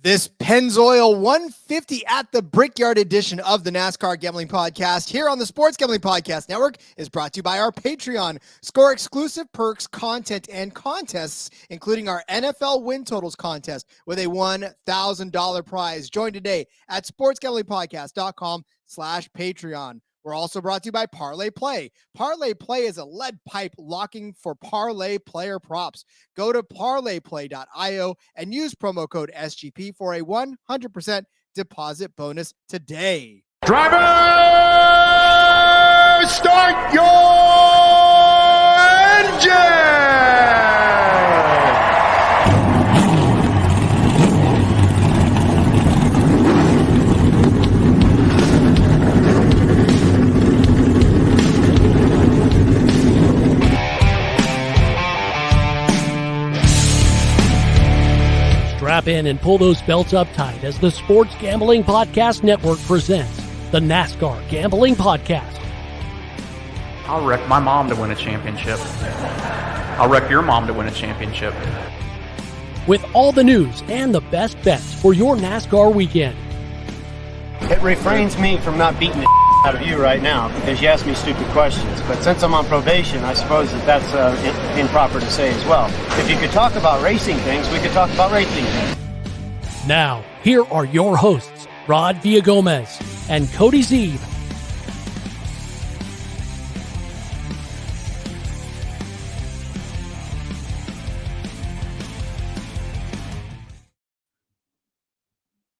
This Pennzoil 150 at the Brickyard edition of the NASCAR Gambling Podcast here on the Sports Gambling Podcast Network is brought to you by our Patreon. Score exclusive perks, content, and contests, including our NFL win totals contest with a $1,000 prize. Join today at sportsgamblingpodcast.com/Patreon. We're also brought to you by Parlay Play. Parlay Play is a lead pipe locking for parlay player props. Go to parlayplay.io and use promo code SGP for a 100% deposit bonus today. Driver, start your engine! Strap in and pull those belts up tight as the Sports Gambling Podcast Network presents the NASCAR Gambling Podcast. I'll wreck my mom to win a championship. I'll wreck your mom to win a championship. With all the news and the best bets for your NASCAR weekend. It refrains me from not beating the out of you right now because you ask me stupid questions. But since I'm on probation, I suppose that's improper to say as well. If you could talk about racing things, we could talk about racing things. Now, here are your hosts, Rod Villagomez and Cody Zeeb.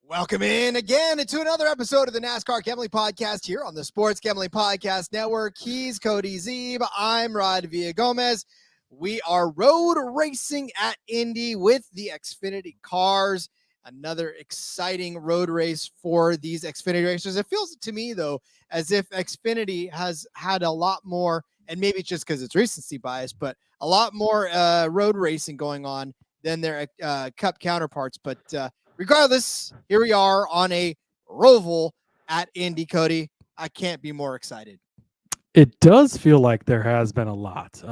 Welcome in again to another episode of the NASCAR Gambling Podcast here on the Sports Gambling Podcast Network. He's Cody Zeeb. I'm Rod Villagomez. We are road racing at Indy with the Xfinity cars. Another exciting road race for these Xfinity racers. It feels to me, though, as if Xfinity has had a lot more, and maybe it's just because it's recency bias, but a lot more road racing going on than their Cup counterparts. But regardless, here we are on a roval at Indy, Cody. I can't be more excited. It does feel like there has been a lot.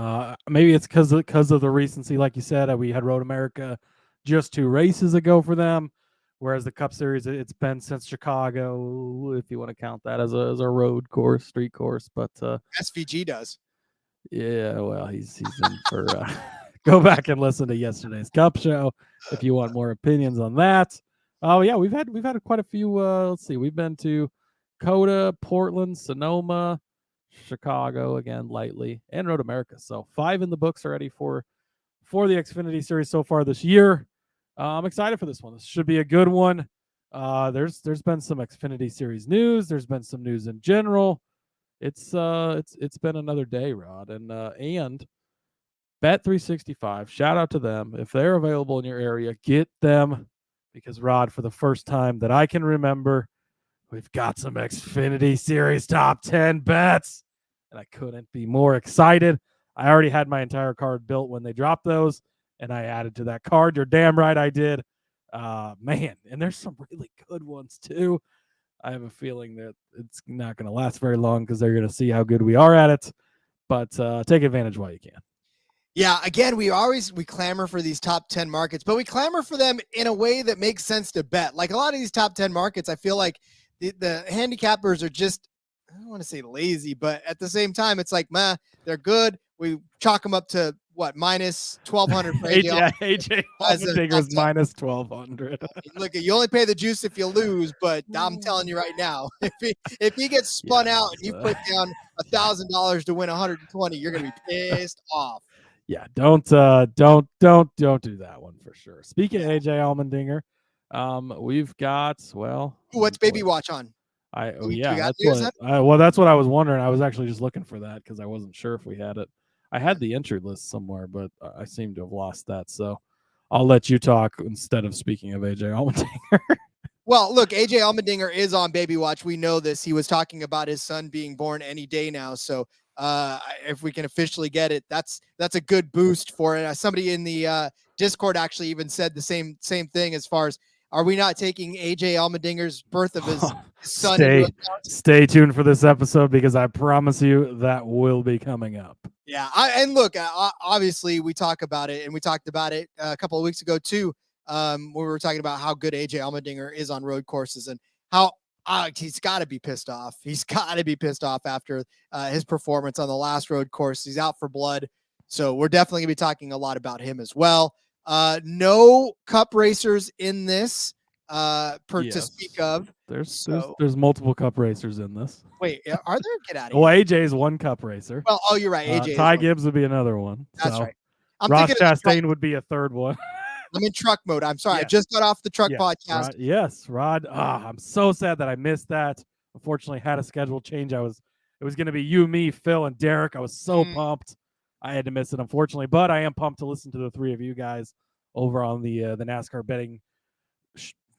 Maybe it's because of the recency, like you said. We had Road America just 2 races ago for them, whereas the Cup Series, it's been since Chicago, if you want to count that as a road course, street course. But SVG does. Yeah, well, he's in for. Go back and listen to yesterday's Cup show if you want more opinions on that. Oh yeah, we've had quite a few. Let's see, we've been to Coda, Portland, Sonoma, Chicago again lately, and Road America. So 5 in the books already for the Xfinity Series so far this year. I'm excited for this one. This should be a good one. There's been some Xfinity Series news. There's been some news in general. It's been another day, Rod, and Bet365, shout out to them. If they're available in your area, get them, because Rod, for the first time that I can remember, we've got some Xfinity Series top 10 bets, and I couldn't be more excited. I already had my entire card built when they dropped those, and I added to that card. You're damn right I did. Man, and there's some really good ones too. I have a feeling that it's not going to last very long because they're going to see how good we are at it, but take advantage while you can. Yeah, again, we clamor for these top 10 markets, but we clamor for them in a way that makes sense to bet. Like a lot of these top 10 markets, I feel like the handicappers are just, I don't want to say lazy, but at the same time, it's like, they're good. We chalk them up to what, minus 1,200 for AJ Allmendinger was minus 1,200. Look, you only pay the juice if you lose, but I'm telling you right now, if he gets spun out and you put down $1,000 to win 120, you're gonna be pissed off. Yeah, don't do that one for sure. Speaking of AJ Allmendinger, we've got what's Baby Watch on? That's what I was wondering. I was actually just looking for that because I wasn't sure if we had it. I had the entry list somewhere, but I seem to have lost that. So I'll let you talk instead of speaking of AJ Allmendinger. Well, look, AJ Allmendinger is on Baby Watch. We know this. He was talking about his son being born any day now. So if we can officially get it, that's a good boost for it. Somebody in the Discord actually even said the same thing as far as, are we not taking AJ Allmendinger's birth of his son? Stay tuned for this episode because I promise you that will be coming up. Yeah. Obviously we talk about it, and we talked about it a couple of weeks ago too. when we were talking about how good AJ Allmendinger is on road courses and how he's got to be pissed off. He's got to be pissed off after his performance on the last road course. He's out for blood. So we're definitely going to be talking a lot about him as well. No cup racers in this to speak of. There's multiple cup racers in this. Wait, are there? Get out of here. Well, AJ is one cup racer. Well, you're right. AJ. Ty Gibbs would be another one. That's right. Ross Chastain would be a third one. I'm in truck mode. I'm sorry. Yes. I just got off the truck podcast. Rod. I'm so sad that I missed that. Unfortunately, had a schedule change. It was going to be you, me, Phil, and Derek. I was so pumped. I had to miss it, unfortunately. But I am pumped to listen to the three of you guys over on the NASCAR betting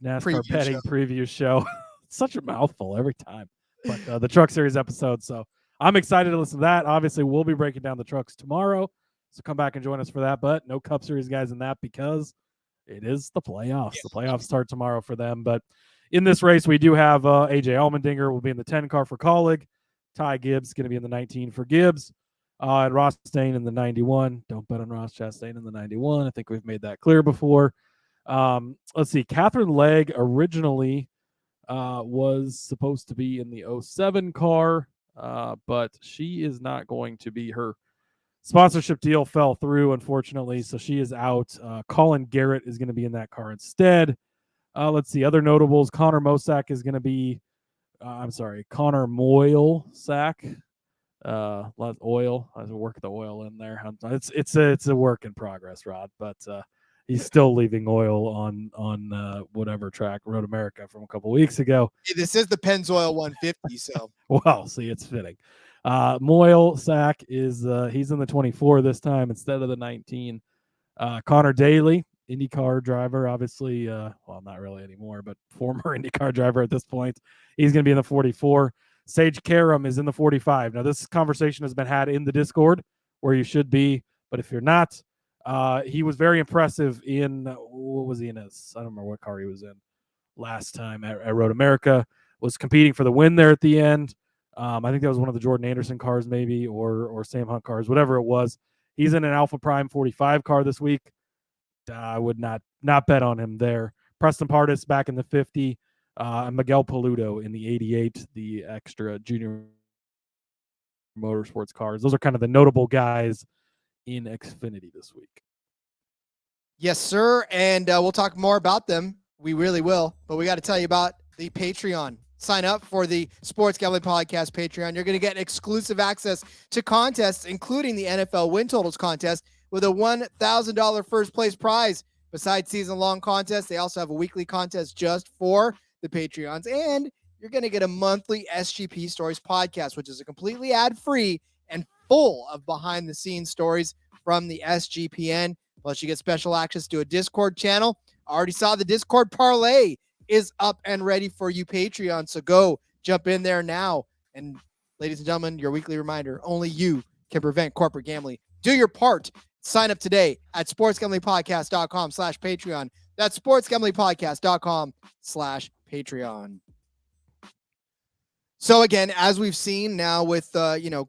preview show. It's such a mouthful every time. But the Truck Series episode. So I'm excited to listen to that. Obviously, we'll be breaking down the trucks tomorrow. So come back and join us for that. But no Cup Series guys in that because it is the playoffs. The playoffs start tomorrow for them. But in this race, we do have AJ Allmendinger will be in the 10 car for Colleague. Ty Gibbs going to be in the 19 for Gibbs. And Ross Chastain in the 91. Don't bet on Ross Chastain in the 91. I think we've made that clear before. Let's see. Catherine Legg originally was supposed to be in the 07 car, but she is not going to be. Her sponsorship deal fell through, unfortunately, so she is out. Colin Garrett is going to be in that car instead. Let's see. Other notables. Connor Mosack is going to be, Connor Moyle-Sack. Oil. I work the oil in there. It's a work in progress, Rod, but he's still leaving oil on whatever track, Road America, from a couple weeks ago. Hey, this is the Pennzoil 150, so. Well, see, it's fitting. Moyle-Sack is he's in the 24 this time instead of the 19. Connor Daly, IndyCar driver, obviously, well, not really anymore, but former IndyCar driver at this point. He's going to be in the 44. Sage Karam is in the 45. Now, this conversation has been had in the Discord where you should be, but if you're not, he was very impressive in, what was he in? I don't remember what car he was in last time at Road America. Was competing for the win there at the end. I think that was one of the Jordan Anderson cars maybe, or Sam Hunt cars, whatever it was. He's in an Alpha Prime 45 car this week. I would not bet on him there. Preston Pardis back in the 50. And Miguel Paludo in the 88, the extra junior motorsports cars. Those are kind of the notable guys in Xfinity this week. Yes, sir. And we'll talk more about them. We really will. But we got to tell you about the Patreon. Sign up for the Sports Gambling Podcast Patreon. You're going to get exclusive access to contests, including the NFL Win Totals contest with a $1,000 first place prize. Besides season-long contests, they also have a weekly contest just for the Patreons, and you're going to get a monthly SGP Stories podcast, which is a completely ad-free and full of behind-the-scenes stories from the SGPN. Plus, you get special access to a Discord channel. I already saw the Discord Parlay is up and ready for you Patreon, so go jump in there now. And ladies and gentlemen, your weekly reminder, only you can prevent corporate gambling. Do your part. Sign up today at sportsgamblingpodcast.com/Patreon. That's sportsgamblingpodcast.com/Patreon. So again, as we've seen now with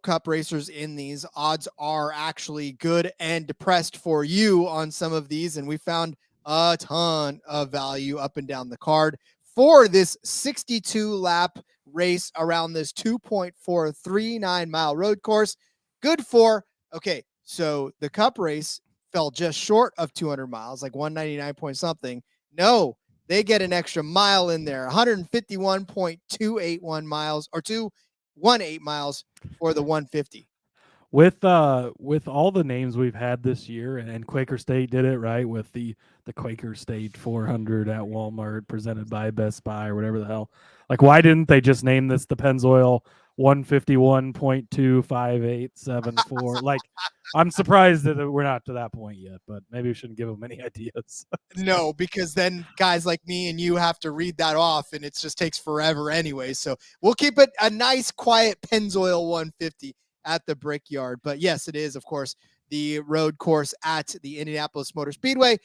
cup racers in these, odds are actually good and depressed for you on some of these, and we found a ton of value up and down the card for this 62-lap race around this 2.439 mile road course. Good for, okay, so the cup race fell just short of 200 miles, like 199 point something. No, they get an extra mile in there, 151.281 miles or 218 miles for the 150. With all the names we've had this year, and Quaker State did it, right, with the Quaker State 400 at Walmart presented by Best Buy or whatever the hell. Like, why didn't they just name this the Pennzoil 151.25874? Like, I'm surprised that we're not to that point yet, but maybe we shouldn't give them any ideas. No, because then guys like me and you have to read that off, and it just takes forever anyway. So we'll keep it a nice, quiet Pennzoil 150 at the Brickyard. But yes, it is, of course, the road course at the Indianapolis Motor Speedway.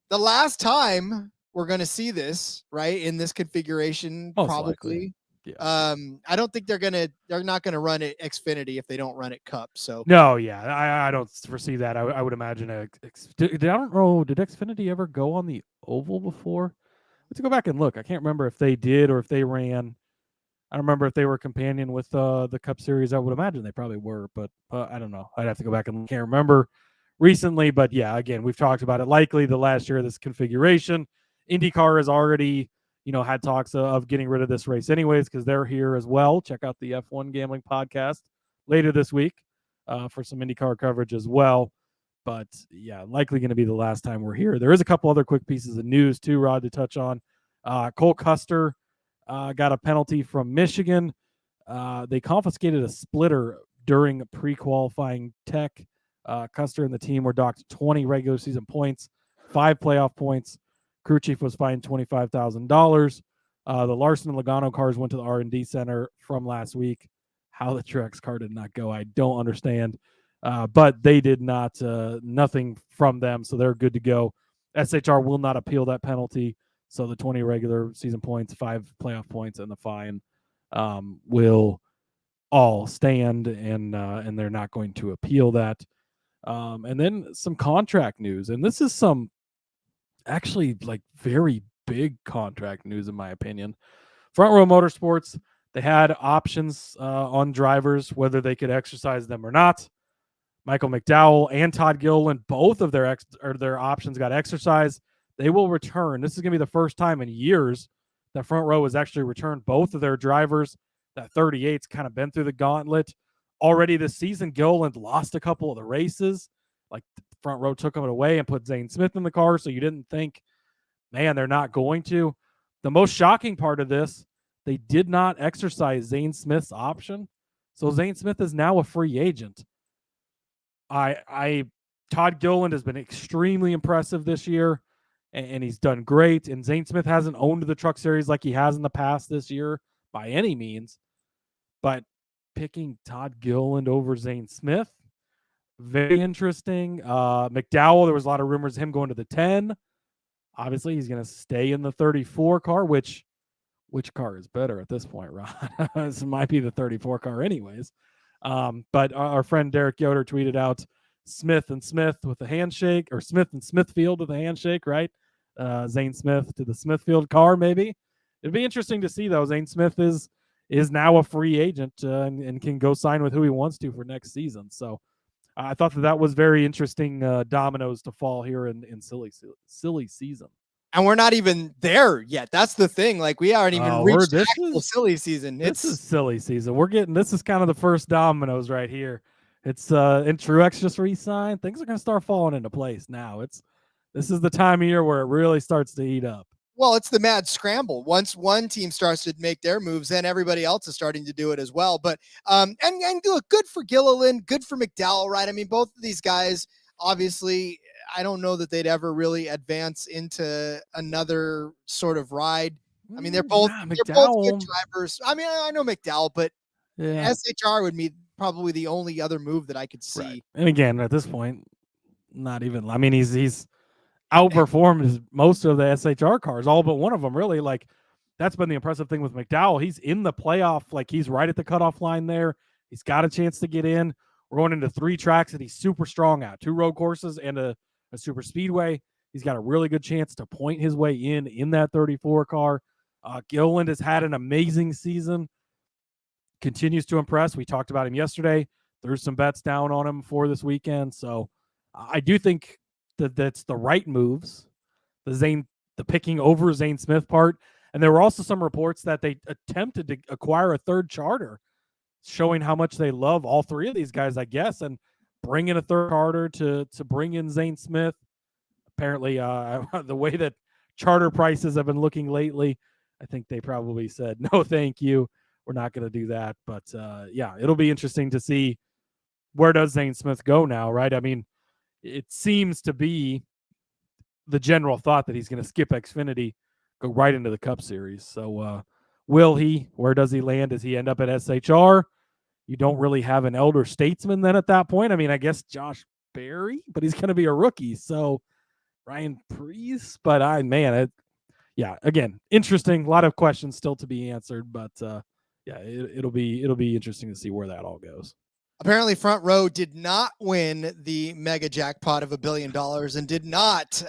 The last time we're going to see this, right, in this configuration, Most probably likely. Yeah. I don't think they're not gonna run it Xfinity if they don't run it Cup. So No, yeah, I don't foresee that. I would imagine I don't know. Did Xfinity ever go on the oval before? Let's go back and look. I can't remember if they did or if they ran. I don't remember if they were companion with the Cup Series. I would imagine they probably were, but I don't know. I'd have to go back and can't remember recently. But yeah, again, we've talked about it. Likely the last year of this configuration, IndyCar has already had talks of getting rid of this race anyways because they're here as well. Check out the F1 Gambling Podcast later this week for some IndyCar coverage as well. But yeah, likely going to be the last time we're here. There is a couple other quick pieces of news too, Rod, to touch on. Cole Custer got a penalty from Michigan. They confiscated a splitter during a pre-qualifying tech. Custer and the team were docked 20 regular season points, 5 playoff points. Crew chief was fined $25,000. The Larson and Logano cars went to the R&D center from last week. How the Truex car did not go, I don't understand. But they did not, nothing from them, so they're good to go. SHR will not appeal that penalty. So the 20 regular season points, 5 playoff points, and the fine will all stand, and they're not going to appeal that. And then some contract news, and this is some actually like very big contract news in my opinion. Front Row Motorsports, they had options on drivers, whether they could exercise them or not. Michael McDowell and Todd Gilliland, both of their options got exercised. They will return. This is going to be the first time in years that Front Row has actually returned both of their drivers. That 38's kind of been through the gauntlet already this season. Gilliland lost a couple of the races. Like Front Row took him away and put Zane Smith in the car, so you didn't think, man, they're not going to. The most shocking part of this, they did not exercise Zane Smith's option. So Zane Smith is now a free agent. Todd Gilliland has been extremely impressive this year, and he's done great. And Zane Smith hasn't owned the Truck Series like he has in the past this year by any means. But picking Todd Gilliland over Zane Smith, very interesting. McDowell, there was a lot of rumors of him going to the 10. Obviously, he's going to stay in the 34 car, which car is better at this point, Ron? This might be the 34 car anyways. But our friend Derek Yoder tweeted out Smith and Smith with a handshake, or Smith and Smithfield with a handshake, right? Zane Smith to the Smithfield car, maybe. It'd be interesting to see, though. Zane Smith is now a free agent and can go sign with who he wants to for next season. So I thought that was very interesting dominoes to fall here in silly season. And we're not even there yet. That's the thing. Like, we aren't even reached the actual silly season. This is silly season. This is kind of the first dominoes right here. It's and Truex just re-signed. Things are going to start falling into place now. This is the time of year where it really starts to heat up. Well, it's the mad scramble. Once one team starts to make their moves, then everybody else is starting to do it as well. But and look, good for Gilliland, good for McDowell, right? I mean, both of these guys, obviously, I don't know that they'd ever really advance into another sort of ride. I mean, they're both good drivers. I mean, I know McDowell, but SHR would be probably the only other move that I could see. Right. And again, at this point, not even. I mean, he's outperformed most of the SHR cars, all but one of them, really. Like, that's been the impressive thing with McDowell. He's in the playoff, like he's right at the cutoff line there. He's got a chance to get in. We're going into 3 tracks that he's super strong at, 2 road courses and a super speedway. He's got a really good chance to point his way in that 34 car. Gilliland has had an amazing season, continues to impress. We talked about him yesterday. There's some bets down on him for this weekend. So I do think that's the right moves, the picking over Zane Smith part. And there were also some reports that they attempted to acquire a third charter, showing how much they love all 3 of these guys, I guess, and bring in a third charter to bring in Zane Smith. Apparently, the way that charter prices have been looking lately, I think they probably said, no, thank you. We're not going to do that. But, yeah, it'll be interesting to see where does Zane Smith go now, right? I mean, it seems to be the general thought that he's going to skip Xfinity, go right into the Cup Series. So will he? Where does he land? Does he end up at SHR? You don't really have an elder statesman then at that point. I mean, I guess Josh Berry, but he's going to be a rookie. So Ryan Preece, but again, interesting. A lot of questions still to be answered, but yeah, it'll be interesting to see where that all goes. Apparently, Front Row did not win the mega jackpot of $1 billion and did not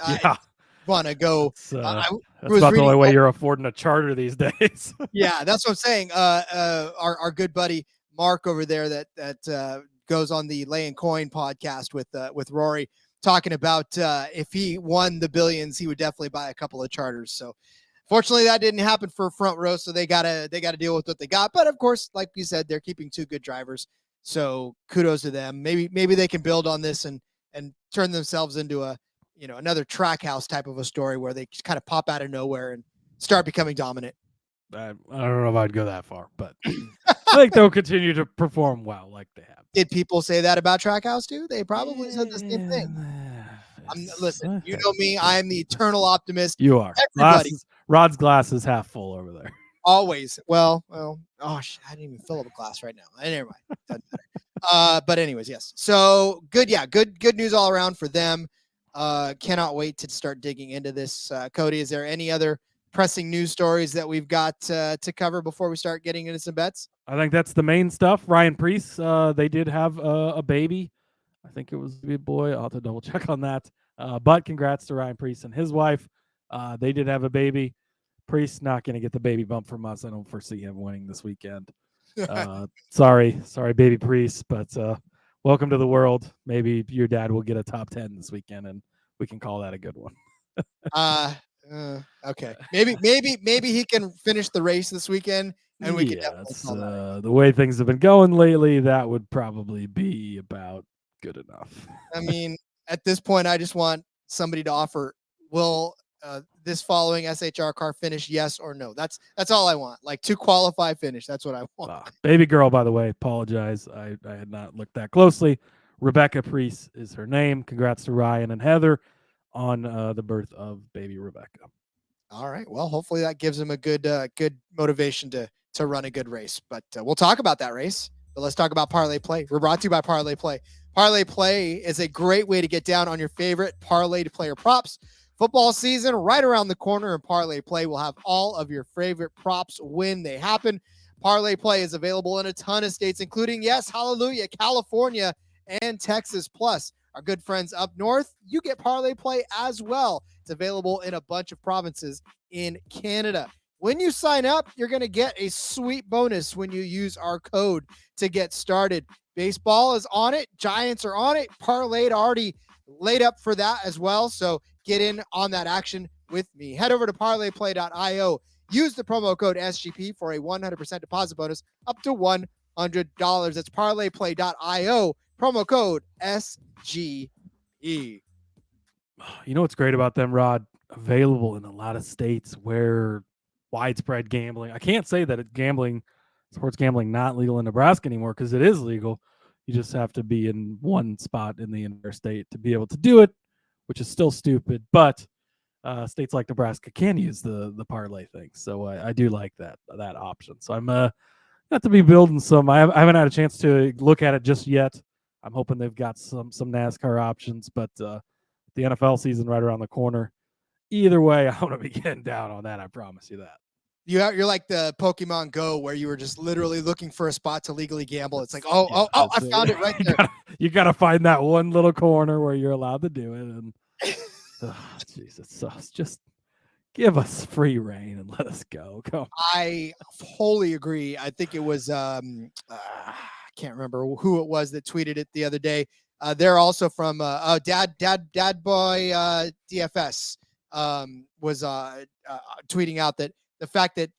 want to go. That's was about the only reading way you're affording a charter these days. Yeah, that's what I'm saying. Our good buddy Mark over there that goes on the Lay and Coin podcast with Rory, talking about if he won the billions, he would definitely buy a couple of charters. So fortunately that didn't happen for Front Row, so they gotta deal with what they got. But of course, like you said, they're keeping 2 good drivers, so kudos to them. Maybe they can build on this and turn themselves into a another track house type of a story where they just kind of pop out of nowhere and start becoming dominant. I don't know if I'd go that far, but I think they'll continue to perform well like they have. Did people say that about Trackhouse too? They probably said the same thing. Listen, you know me. I am the eternal optimist. You are. Everybody. Rod's glass is half full over there. Always. Well. I didn't even fill up a glass right now. Never mind. Doesn't matter. But anyways, yes. So good. Yeah. Good news all around for them. Cannot wait to start digging into this. Cody, is there any other pressing news stories that we've got to cover before we start getting into some bets? I think that's the main stuff. Ryan Preece, they did have a baby. I think it was a boy. I'll have to double check on that. But congrats to Ryan Preece and his wife. They did have a baby. Preece not going to get the baby bump from us. I don't foresee him winning this weekend. Sorry, baby Preece, but welcome to the world. Maybe your dad will get a top 10 this weekend, and we can call that a good one. Okay. Maybe he can finish the race this weekend, and we can definitely call that. The way things have been going lately, that would probably be about good enough. I mean, at this point, I just want somebody to offer, will this following SHR car finish, yes or no? That's all I want. Like, to qualify finish. That's what I want. Baby girl, by the way, apologize. I had not looked that closely. Rebecca Preece is her name. Congrats to Ryan and Heather on the birth of baby Rebecca. All right. Well, hopefully that gives him a good motivation to run a good race. But we'll talk about that race. But let's talk about Parlay Play. We're brought to you by Parlay Play. Parlay Play is a great way to get down on your favorite parlay to player props. Football season right around the corner, and Parlay Play will have all of your favorite props when they happen. Parlay Play is available in a ton of states, including, yes, hallelujah, California and Texas. Plus, our good friends up north, you get Parlay Play as well. It's available in a bunch of provinces in Canada. When you sign up, you're going to get a sweet bonus when you use our code to get started. Baseball is on it. Giants are on it. Parlay already laid up for that as well. So get in on that action with me. Head over to parlayplay.io. Use the promo code SGP for a 100% deposit bonus up to $100. That's parlayplay.io. Promo code SGP. You know what's great about them, Rod? Available in a lot of states where widespread gambling. I can't say that sports gambling, not legal in Nebraska anymore, because it is legal. You just have to be in one spot in the entire state to be able to do it, which is still stupid. But states like Nebraska can use the parlay thing. So I do like that option. So I'm got to be building some. I haven't had a chance to look at it just yet. I'm hoping they've got some NASCAR options, but the NFL season right around the corner. Either way, I'm gonna be getting down on that. I promise you that. You're like the Pokemon Go, where you were just literally looking for a spot to legally gamble. It's like, I found it right there. You gotta find that one little corner where you're allowed to do it. And Jesus, so just give us free reign and let us go. I wholly agree. I think it was I can't remember who it was that tweeted it the other day. They're also from Dad Boy DFS was tweeting out that the fact that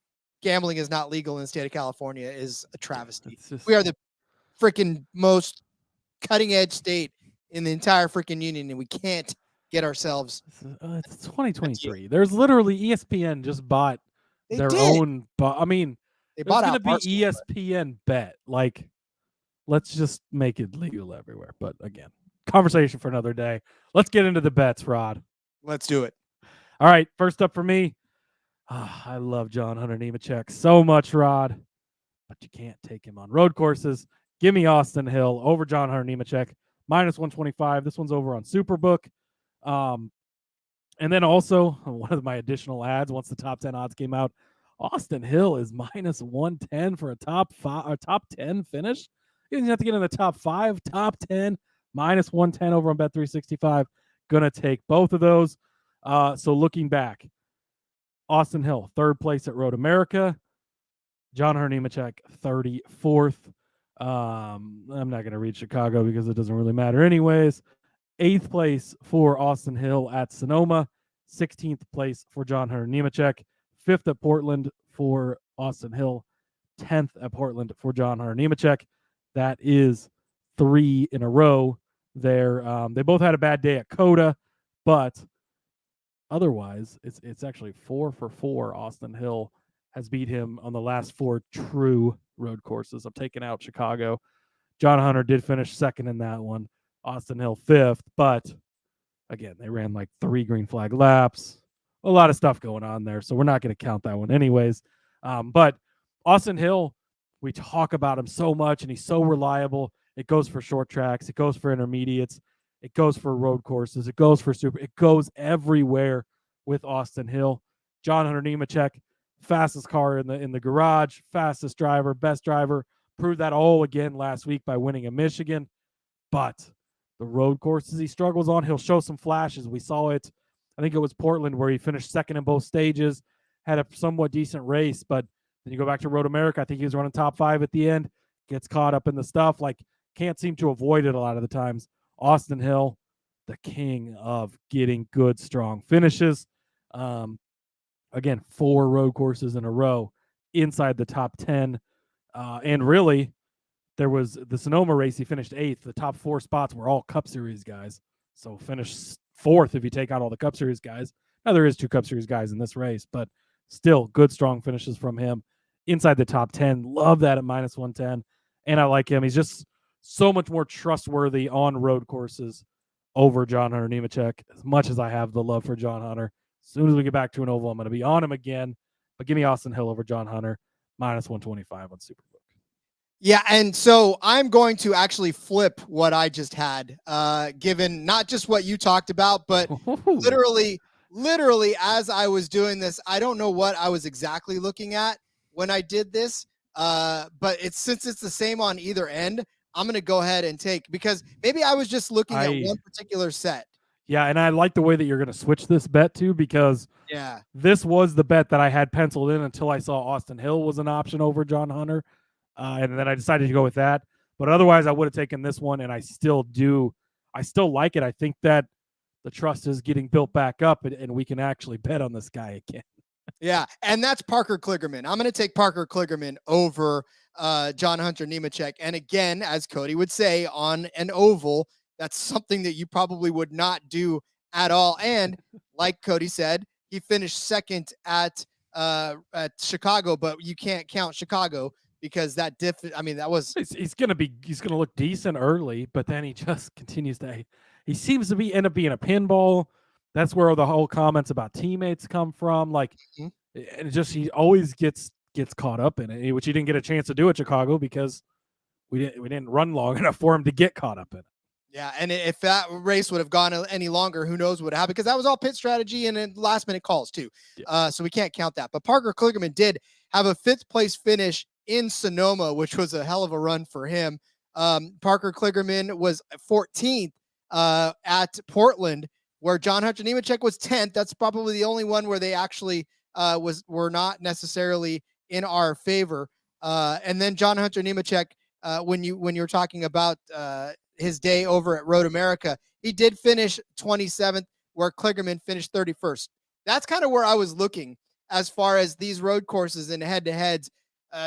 gambling is not legal in the state of California is a travesty. We are the freaking most cutting edge state in the entire freaking union, and we can't get ourselves. It's 2023. There's literally ESPN just bought their own. I mean, they bought out. It's going to be ESPN Bet. Like, let's just make it legal everywhere. But again, conversation for another day. Let's get into the bets, Rod. Let's do it. All right. First up for me. I love John Hunter Nemechek so much, Rod, but you can't take him on road courses. Give me Austin Hill over John Hunter Nemechek, -125. This one's over on Superbook. And then also one of my additional ads, once the top 10 odds came out, Austin Hill is minus 110 for a top 10 finish. He doesn't have to get in the top 5, top 10, minus 110 over on Bet365. Gonna take both of those. So looking back, Austin Hill, 3rd place at Road America. John Hunter Nemechek, 34th. I'm not going to read Chicago because it doesn't really matter anyways. 8th place for Austin Hill at Sonoma. 16th place for John Hunter Nemechek. 5th at Portland for Austin Hill. 10th at Portland for John Hunter Nemechek. That is 3 in a row there. They both had a bad day at Coda, but otherwise, it's actually 4 for 4. Austin Hill has beat him on the last 4 true road courses. I'm taking out Chicago. John Hunter did finish 2nd in that one. Austin Hill 5th, but again, they ran like 3 green flag laps. A lot of stuff going on there, so we're not going to count that one anyways. But Austin Hill, we talk about him so much, and he's so reliable. It goes for short tracks. It goes for intermediates. It goes for road courses. It goes for super. It goes everywhere with Austin Hill. John Hunter Nemechek, fastest car in the garage, fastest driver, best driver. Proved that all again last week by winning in Michigan. But the road courses he struggles on, he'll show some flashes. We saw it. I think it was Portland where he finished 2nd in both stages, had a somewhat decent race. But then you go back to Road America. I think he was running top 5 at the end, gets caught up in the stuff. Like, can't seem to avoid it a lot of the times. Austin Hill, the king of getting good, strong finishes. Again, 4 road courses in a row inside the top 10. And really, there was the Sonoma race. He finished 8th. The top 4 spots were all Cup Series guys. So finished 4th if you take out all the Cup Series guys. Now, there is 2 Cup Series guys in this race, but still good, strong finishes from him inside the top 10. Love that at minus 110. And I like him. He's just so much more trustworthy on road courses over John Hunter Nemechek, as much as I have the love for John Hunter. As soon as we get back to an oval, I'm going to be on him again. But give me Austin Hill over John Hunter, minus 125 on Superbook. Yeah, and so I'm going to actually flip what I just had, given not just what you talked about, but literally as I was doing this, I don't know what I was exactly looking at when I did this, but since it's the same on either end, I'm going to go ahead and take, because maybe I was just looking at one particular set. Yeah, and I like the way that you're going to switch this bet too, because this was the bet that I had penciled in until I saw Austin Hill was an option over John Hunter. And then I decided to go with that. But otherwise, I would have taken this one, and I still do. I still like it. I think that the trust is getting built back up, and we can actually bet on this guy again. Yeah, and that's Parker Kligerman. I'm going to take Parker Kligerman over John Hunter Nemechek. And again, as Cody would say, on an oval, that's something that you probably would not do at all. And like Cody said, he finished 2nd at Chicago, but you can't count Chicago because that was he's gonna look decent early, but then he just continues to. He seems to end up being a pinball. That's where the whole comments about teammates come from. Like, and just he always gets caught up in it, which he didn't get a chance to do at Chicago because we didn't run long enough for him to get caught up in it. Yeah, and if that race would have gone any longer, who knows what would happen, because that was all pit strategy and then last-minute calls too. Yeah. So we can't count that. But Parker Kligerman did have a 5th-place finish in Sonoma, which was a hell of a run for him. Parker Kligerman was 14th at Portland, where John Hunter Nemechek was 10th. That's probably the only one where they actually were not necessarily in our favor. And then John Hunter Nemechek, when you're talking about his day over at Road America, he did finish 27th, where Kligerman finished 31st. That's kind of where I was looking as far as these road courses and head-to-heads.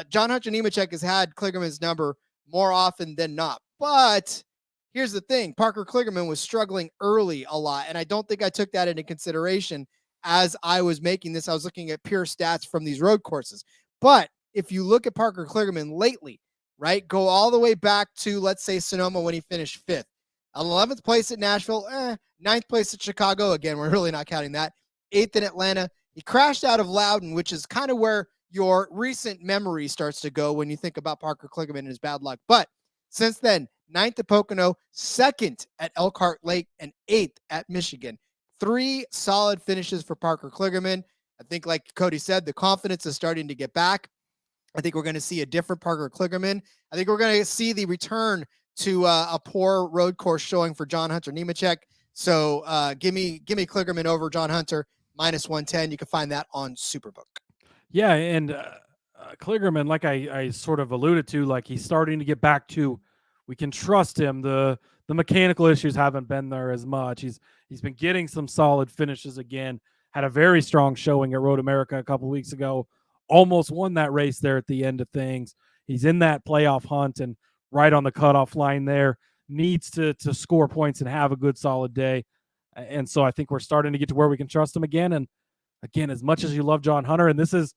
John Hunter Nemechek has had Kligerman's number more often than not. But here's the thing. Parker Kligerman was struggling early a lot, and I don't think I took that into consideration as I was making this. I was looking at pure stats from these road courses. But if you look at Parker Kligerman lately, right, go all the way back to, let's say, Sonoma when he finished 5th. 11th place at Nashville, 9th place at Chicago. Again, we're really not counting that. 8th in Atlanta. He crashed out of Loudon, which is kind of where your recent memory starts to go when you think about Parker Kligerman and his bad luck. But since then, 9th at Pocono, 2nd at Elkhart Lake, and 8th at Michigan. 3 solid finishes for Parker Kligerman. I think, like Cody said, the confidence is starting to get back. I think we're going to see a different Parker Kligerman. I think we're going to see the return to a poor road course showing for John Hunter Nemechek. So give me Kligerman over John Hunter -110. You can find that on Superbook. Yeah, and Kligerman, like I sort of alluded to, like he's starting to get back to, we can trust him. The mechanical issues haven't been there as much. He's been getting some solid finishes again. Had a very strong showing at Road America a couple weeks ago. Almost won that race there at the end of things. He's in that playoff hunt and right on the cutoff line there. Needs to score points and have a good solid day. And so I think we're starting to get to where we can trust him again. And again, as much as you love John Hunter, and this is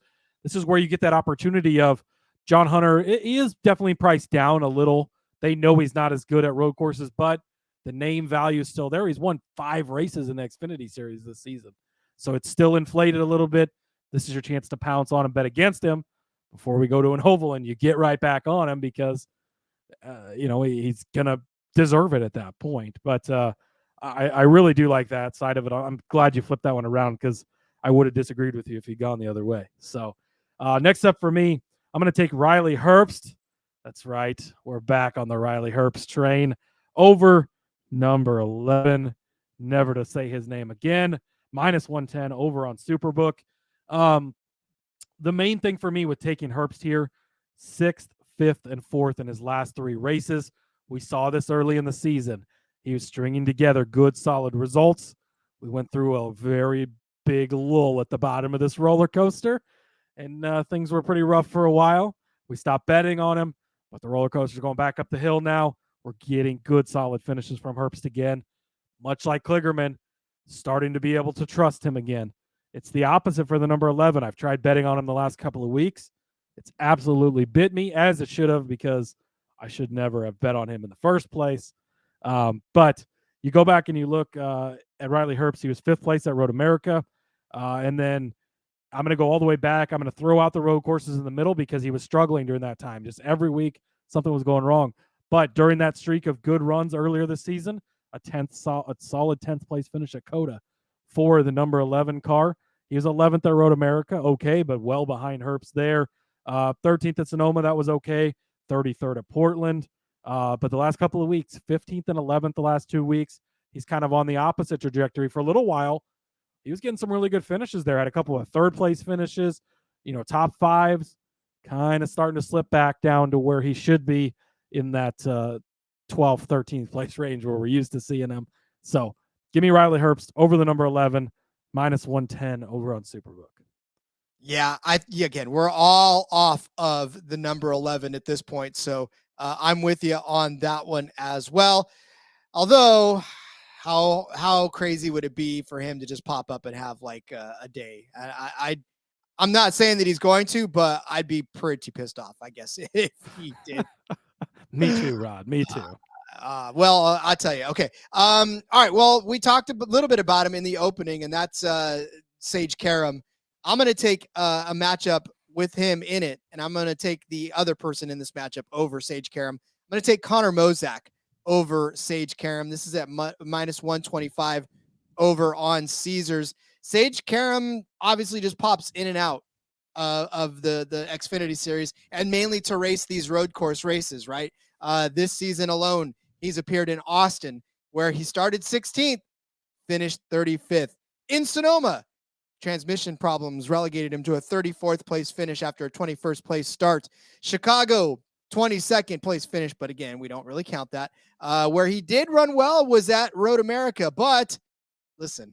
where you get that opportunity of John Hunter. He is definitely priced down a little. They know he's not as good at road courses, but the name value is still there. He's won 5 races in the Xfinity Series this season. So it's still inflated a little bit. This is your chance to pounce on and bet against him before we go to an oval, and you get right back on him because, he's going to deserve it at that point. But I really do like that side of it. I'm glad you flipped that one around because I would have disagreed with you if he'd gone the other way. So next up for me, I'm going to take Riley Herbst. That's right. We're back on the Riley Herbst train over number 11. Never to say his name again. -110 over on Superbook. The main thing for me with taking Herbst here, 6th, 5th, and 4th in his last 3 races. We saw this early in the season. He was stringing together good, solid results. We went through a very big lull at the bottom of this roller coaster, and things were pretty rough for a while. We stopped betting on him, but the roller coaster's going back up the hill now. We're getting good, solid finishes from Herbst again. Much like Kligerman, starting to be able to trust him again. It's the opposite for the number 11. I've tried betting on him the last couple of weeks. It's absolutely bit me, as it should have, because I should never have bet on him in the first place. But you go back and you look at Riley Herbst. He was 5th place at Road America. And then I'm going to go all the way back. I'm going to throw out the road courses in the middle because he was struggling during that time. Just every week, something was going wrong. But during that streak of good runs earlier this season, a solid 10th place finish at Coda for the number 11 car. He was 11th at Road America, okay, but well behind Herbst there. 13th at Sonoma, that was okay. 33rd at Portland. But the last couple of weeks, 15th and 11th the last 2 weeks, he's kind of on the opposite trajectory. For a little while, he was getting some really good finishes there. Had a couple of 3rd place finishes, top 5s, kind of starting to slip back down to where he should be in that 12th, 13th place range where we're used to seeing him. So give me Riley Herbst over the number 11, -110 over on Superbook. Yeah, again, we're all off of the number 11 at this point. So I'm with you on that one as well. Although, how crazy would it be for him to just pop up and have like a day? I'm not saying that he's going to, but I'd be pretty pissed off, I guess, if he did. Me too, Rod. Me too. Well, I'll tell you. Okay. All right. Well, we talked a little bit about him in the opening, and that's Sage Karam. I'm going to take a matchup with him in it, and I'm going to take the other person in this matchup over Sage Karam. I'm going to take Connor Mozak over Sage Karam. This is at -125 over on Caesars. Sage Karam obviously just pops in and out of the Xfinity Series, and mainly to race these road course races, right? This season alone, he's appeared in Austin, where he started 16th, finished 35th. In Sonoma, transmission problems relegated him to a 34th place finish after a 21st place start. Chicago, 22nd place finish, but again, we don't really count that. Where he did run well was at Road America, but listen,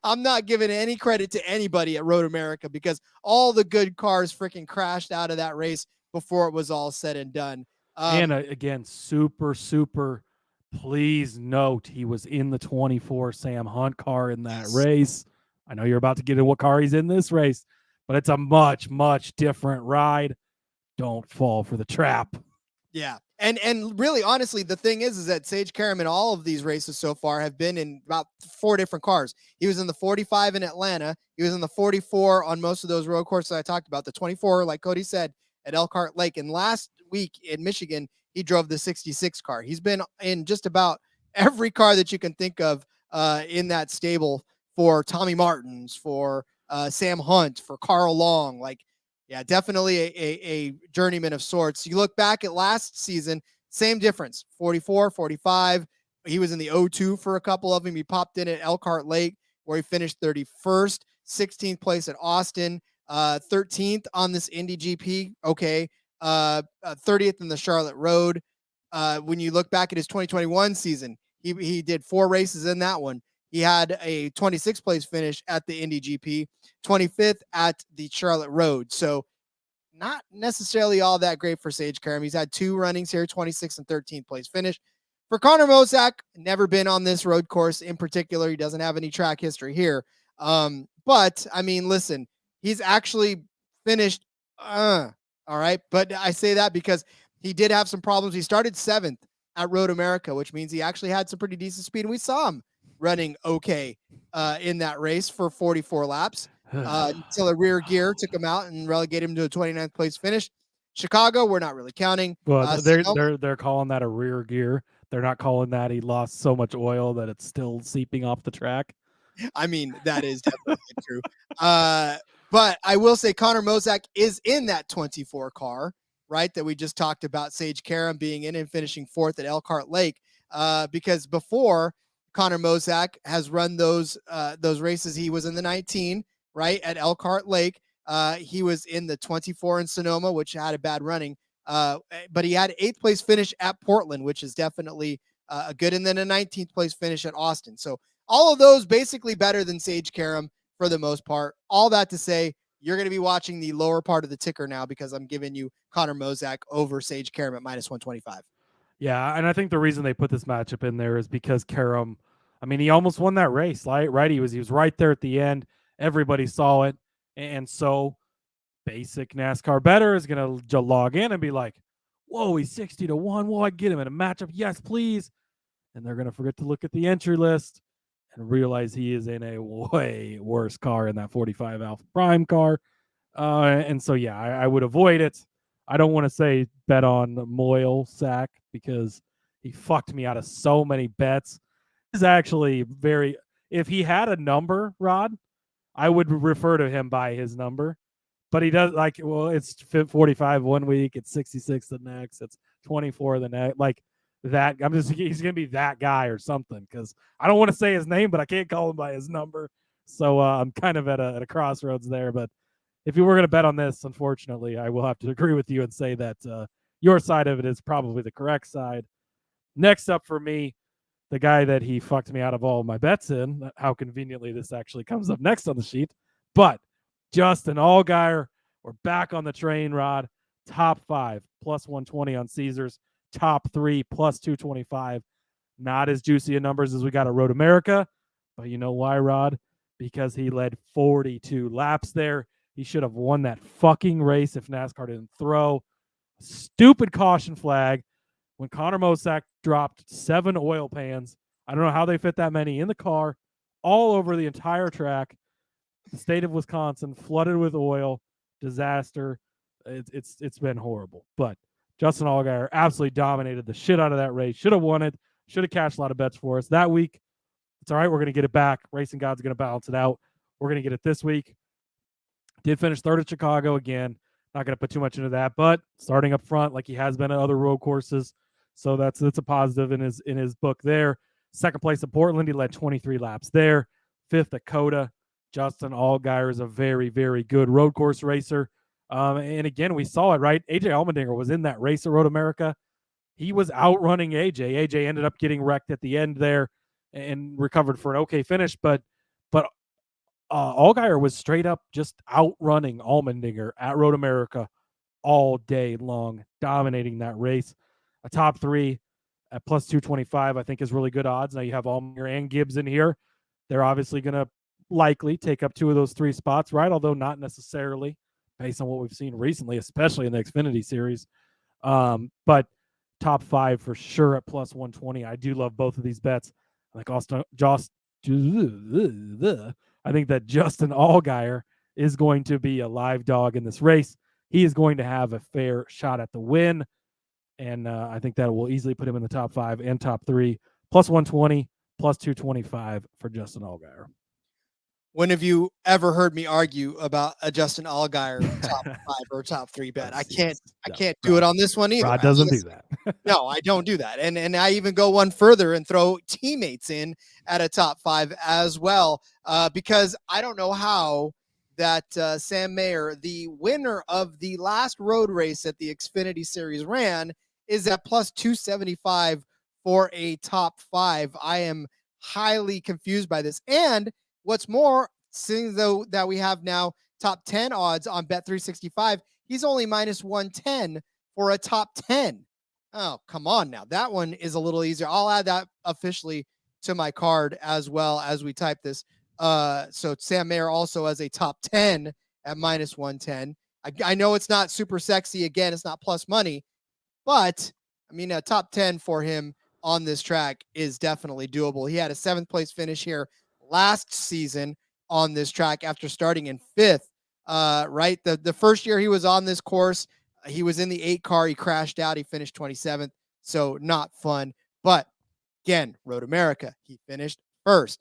I'm not giving any credit to anybody at Road America because all the good cars freaking crashed out of that race before it was all said and done. And again, super, please note he was in the 24 Sam Hunt car in that race. I know you're about to get in what car he's in this race, but it's a much, much different ride. Don't fall for the trap. Yeah. And really, honestly, the thing is that Sage Karam in all of these races so far have been in about 4 different cars. He was in the 45 in Atlanta. He was in the 44 on most of those road courses I talked about. The 24, like Cody said, at Elkhart Lake. And last week in Michigan, he drove the 66 car. He's been in just about every car that you can think of in that stable for Tommy Martins, for Sam Hunt, for Carl Long. Like, yeah, definitely a journeyman of sorts. You look back at last season, same difference, 44, 45. He was in the O2 for a couple of them. He popped in at Elkhart Lake, where he finished 31st, 16th place at Austin, 13th on this Indy GP. Okay. 30th in the Charlotte Road. When you look back at his 2021 season, he did 4 races in that one. He had a 26th place finish at the Indy GP, 25th at the Charlotte Road. So not necessarily all that great for Sage Karam. He's had 2 runnings here, 26th and 13th place finish. For Connor Mosak, never been on this road course in particular. He doesn't have any track history here. But I mean, listen, he's actually finished, all right. But I say that because he did have some problems. He started 7th at Road America, which means he actually had some pretty decent speed. And we saw him running okay in that race for 44 laps until a rear gear took him out and relegated him to a 29th place finish. Chicago, we're not really counting. Well, they're calling that a rear gear. They're not calling that he lost so much oil that it's still seeping off the track. I mean, that is definitely true. But I will say Connor Mosak is in that 24 car, right, that we just talked about Sage Karam being in and finishing 4th at Elkhart Lake, because before Connor Mosak has run those races, he was in the 19, right, at Elkhart Lake. He was in the 24 in Sonoma, which had a bad running. But he had 8th place finish at Portland, which is definitely a good, and then a 19th place finish at Austin. So all of those basically better than Sage Karam for the most part. All that to say, you're going to be watching the lower part of the ticker now because I'm giving you Connor Mosak over Sage Karam at -125. Yeah, and I think the reason they put this matchup in there is because Karam, I mean, he almost won that race, right? He was right there at the end. Everybody saw it, and so basic NASCAR bettor is going to log in and be like, whoa, he's 60-1. Whoa, I get him in a matchup. Yes, please. And they're going to forget to look at the entry list and realize he is in a way worse car in that 45 Alpha Prime car. And so, yeah, I would avoid it. I don't want to say bet on Moyle Sack because he fucked me out of so many bets. He's actually if he had a number, Rod, I would refer to him by his number. But he does it's 45 one week, it's 66 the next, it's 24 the next, like that. He's gonna be that guy or something, because I don't want to say his name, but I can't call him by his number. So I'm kind of at a crossroads there. But if you were gonna bet on this, unfortunately, I will have to agree with you and say that your side of it is probably the correct side. Next up for me, the guy that he fucked me out of all of my bets in. How conveniently this actually comes up next on the sheet, but Justin Allgaier, we're back on the train, Rod. Top 5, +120 on Caesars. Top 3, +225. Not as juicy in numbers as we got at Road America, but you know why, Rod? Because he led 42 laps there. He should have won that fucking race if NASCAR didn't throw a stupid caution flag when Connor Mosak dropped 7 oil pans. I don't know how they fit that many in the car, all over the entire track. The state of Wisconsin flooded with oil, disaster. It's been horrible. But Justin Allgaier absolutely dominated the shit out of that race. Should have won it. Should have cashed a lot of bets for us that week. It's all right. We're going to get it back. Racing God's going to balance it out. We're going to get it this week. Did finish 3rd at Chicago again. Not going to put too much into that, but starting up front like he has been at other road courses. So that's a positive in his book there. 2nd place at Portland. He led 23 laps there. 5th at Coda. Justin Allgaier is a very, very good road course racer. And again, we saw it, right? AJ Allmendinger was in that race at Road America. He was outrunning AJ. AJ ended up getting wrecked at the end there and recovered for an okay finish. But Allgaier was straight up just outrunning Allmendinger at Road America all day long, dominating that race. A top 3 at +225, I think, is really good odds. Now you have Allmendinger and Gibbs in here. They're obviously going to likely take up 2 of those 3 spots, right? Although not necessarily based on what we've seen recently, especially in the Xfinity Series. But top 5 for sure at +120. I do love both of these bets. Like I think that Justin Allgaier is going to be a live dog in this race. He is going to have a fair shot at the win. And I think that will easily put him in the top 5 and top 3. +120, +225 for Justin Allgaier. when have you ever heard me argue about a Justin Allgaier top 5 or top 3 bet? I can't do it on this one either. Rod doesn't do that. No, I don't do that. And I even go one further and throw teammates in at a top 5 as well, because I don't know how that Sam Mayer, the winner of the last road race at the Xfinity Series, ran, is at plus 275 for a top 5. I am highly confused by this. And what's more, seeing though that we have now top 10 odds on Bet365, he's only minus 110 for a top 10. Oh, come on now. That one is a little easier. I'll add that officially to my card as well as we type this. So Sam Mayer also as a top 10 at minus 110. I know it's not super sexy. Again, it's not plus money, but I mean, a top 10 for him on this track is definitely doable. He had a 7th place finish here last season on this track after starting in 5th, right? The first year he was on this course, he was in the 8 car. He crashed out. He finished 27th. So not fun, but again, Road America, he finished 1st.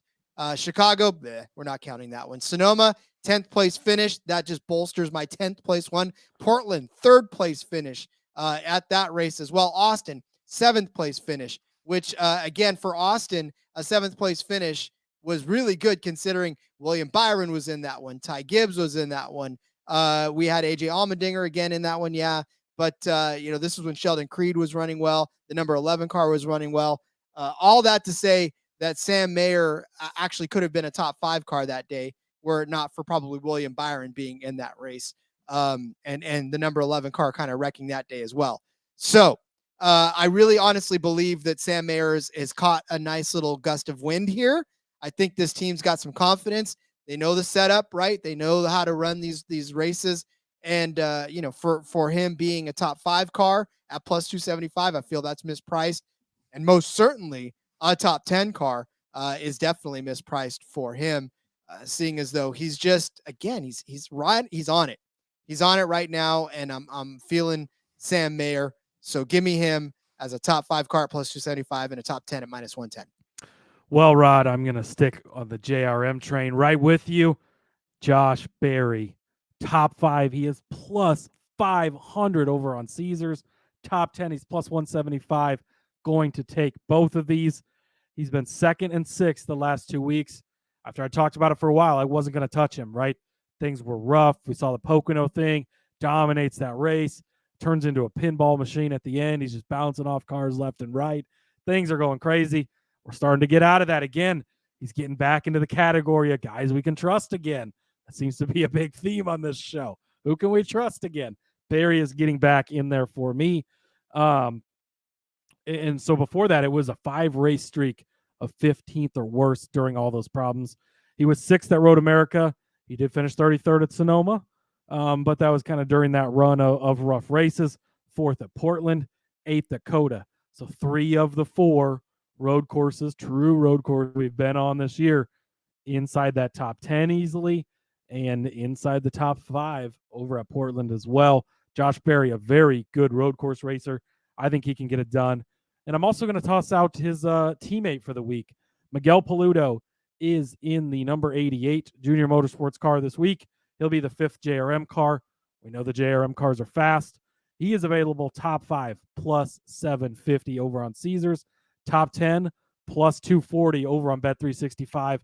Chicago, we're not counting that one. Sonoma, 10th place finish. That just bolsters my 10th place one. Portland, 3rd place finish at that race as well. Austin, 7th place finish, which again, for Austin, a 7th place finish was really good considering William Byron was in that one. Ty Gibbs was in that one. We had AJ Allmendinger again in that one. Yeah. But this is when Sheldon Creed was running well. The number 11 car was running well. All that to say that Sam Mayer actually could have been a top 5 car that day were it not for probably William Byron being in that race. And the number 11 car kind of wrecking that day as well. So I really honestly believe that Sam Mayer has caught a nice little gust of wind here. I think this team's got some confidence. They know the setup, right? They know how to run these races. And, for him being a top 5 car at plus 275, I feel that's mispriced. And most certainly a top 10 car is definitely mispriced for him, seeing as though he's just, again, he's on it. He's on it right now. And I'm feeling Sam Mayer. So give me him as a top 5 car at plus 275 and a top 10 at minus 110. Well, Rod, I'm going to stick on the JRM train right with you. Josh Berry, top 5. He is plus 500 over on Caesars. Top 10, he's plus 175. Going to take both of these. He's been 2nd and 6th the last 2 weeks. After I talked about it for a while, I wasn't going to touch him, right? Things were rough. We saw the Pocono thing, dominates that race, turns into a pinball machine at the end. He's just bouncing off cars left and right. Things are going crazy. We're starting to get out of that again. He's getting back into the category of guys we can trust again. That seems to be a big theme on this show. Who can we trust again? Barry is getting back in there for me. And so before that, it was a 5-race streak of 15th or worse during all those problems. He was 6th at Road America. He did finish 33rd at Sonoma, but that was kind of during that run of rough races. 4th at Portland, 8th at Coda. So 3 of the 4 road courses, true road course we've been on this year, inside that top 10 easily and inside the top 5 over at Portland as well. Josh Berry, a very good road course racer. I think he can get it done. And I'm also going to toss out his teammate for the week. Miguel Paludo is in the number 88 Junior Motorsports car this week. He'll be the 5th JRM car. We know the JRM cars are fast. He is available top 5 plus 750 over on Caesars. Top 10 plus 240 over on Bet365.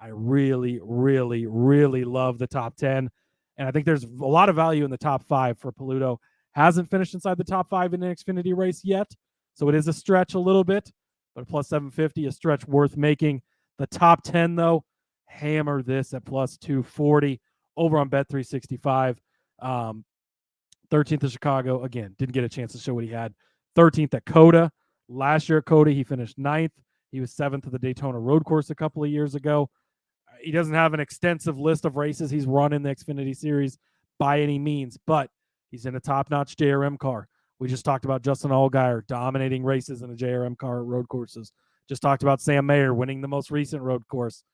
I really, really, really love the top 10. And I think there's a lot of value in the top 5 for Paludo. Hasn't finished inside the top 5 in an Xfinity race yet. So it is a stretch a little bit, but plus 750, a stretch worth making. The top 10, though, hammer this at plus 240 over on Bet365. 13th at Chicago. Again, didn't get a chance to show what he had. 13th at Coda. Last year at Cody, he finished 9th. He was 7th at the Daytona Road Course a couple of years ago. He doesn't have an extensive list of races he's run in the Xfinity Series by any means, but he's in a top-notch JRM car. We just talked about Justin Allgaier dominating races in a JRM car at road courses. Just talked about Sam Mayer winning the most recent road course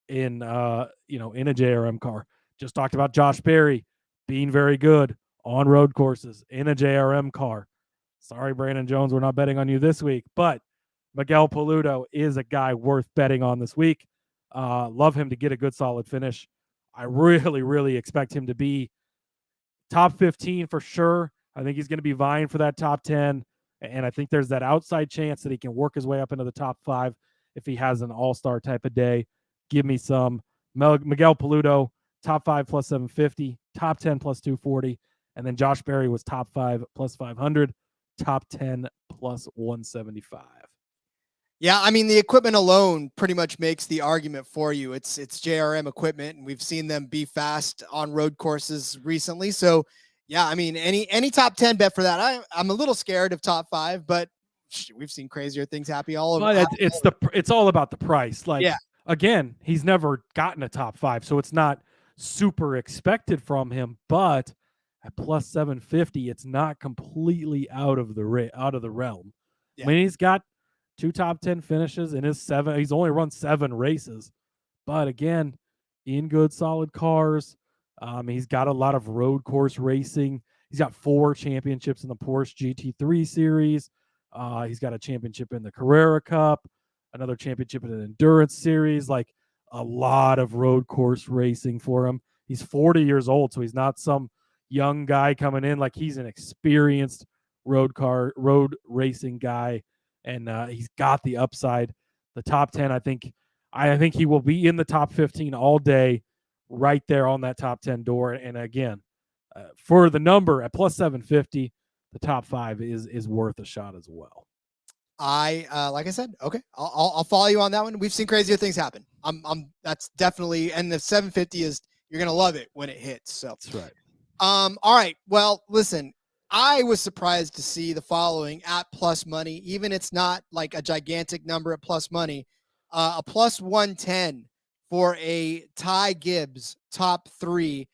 in a JRM car. Just talked about Josh Berry being very good on road courses in a JRM car. Sorry, Brandon Jones, we're not betting on you this week, but Miguel Paludo is a guy worth betting on this week. Love him to get a good solid finish. I really, really expect him to be top 15 for sure. I think he's going to be vying for that top 10. And I think there's that outside chance that he can work his way up into the top 5 if he has an all-star type of day. Give me some Miguel Paludo, top 5 plus 750, top 10 plus 240. And then Josh Berry was top 5 plus 500, top 10 plus 175. Yeah, I mean, the equipment alone pretty much makes the argument for you. It's JRM equipment, and we've seen them be fast on road courses recently. So, yeah, I mean, any top 10 bet for that. I'm a little scared of top 5, but we've seen crazier things happen all over. But it's all about the price. Like, yeah. Again, he's never gotten a top 5, so it's not super expected from him. But at plus 750, it's not completely out of the realm. Yeah. I mean, he's got 2 top 10 finishes in his 7. He's only run 7 races, but again, in good solid cars. He's got a lot of road course racing. He's got 4 championships in the Porsche GT3 series. He's got a championship in the Carrera Cup, another championship in an endurance series, like a lot of road course racing for him. He's 40 years old, so he's not some young guy coming in. Like, he's an experienced road racing guy. And he's got the upside. The top 10, I think he will be in the top 15 all day, right there on that top 10 door. And again, for the number at plus 750, the top 5 is worth a shot as well. Like I said, okay, I'll follow you on that one. We've seen crazier things happen. That's definitely, and the 750 is, you're gonna love it when it hits. So that's right. All right. Well, listen. I was surprised to see the following at plus money, even it's not like a gigantic number at plus money, a plus 110 for a Ty Gibbs top 3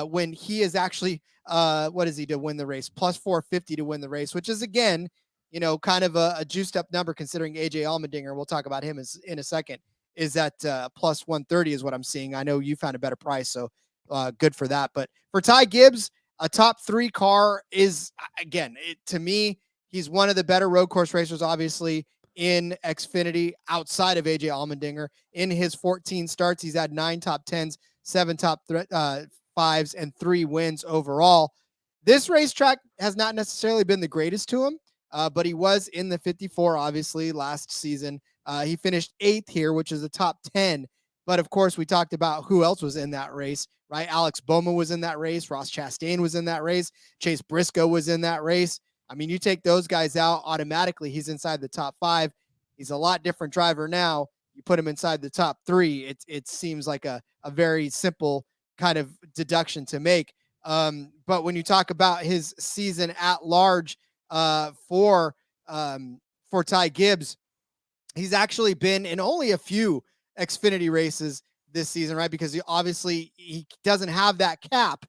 when he is actually, what is he to win the race? Plus 450 to win the race, which is, again, kind of a juiced up number considering AJ Allmendinger, we'll talk about him in a second, is at plus 130 is what I'm seeing. I know you found a better price, so good for that. But for Ty Gibbs, a top 3 car is, again, to me, he's one of the better road course racers, obviously, in Xfinity outside of AJ Allmendinger. In his 14 starts, he's had 9 top 10s, 7 top 5s, and 3 wins overall. This racetrack has not necessarily been the greatest to him, but he was in the 54, obviously, last season. He finished 8th here, which is a top 10. But, of course, we talked about who else was in that race, right? Alex Bowman was in that race. Ross Chastain was in that race. Chase Briscoe was in that race. I mean, you take those guys out, automatically he's inside the top 5. He's a lot different driver now. You put him inside the top 3, it seems like a very simple kind of deduction to make. But when you talk about his season at large for Ty Gibbs, he's actually been in only a few Xfinity races this season, right? Because he doesn't have that cap,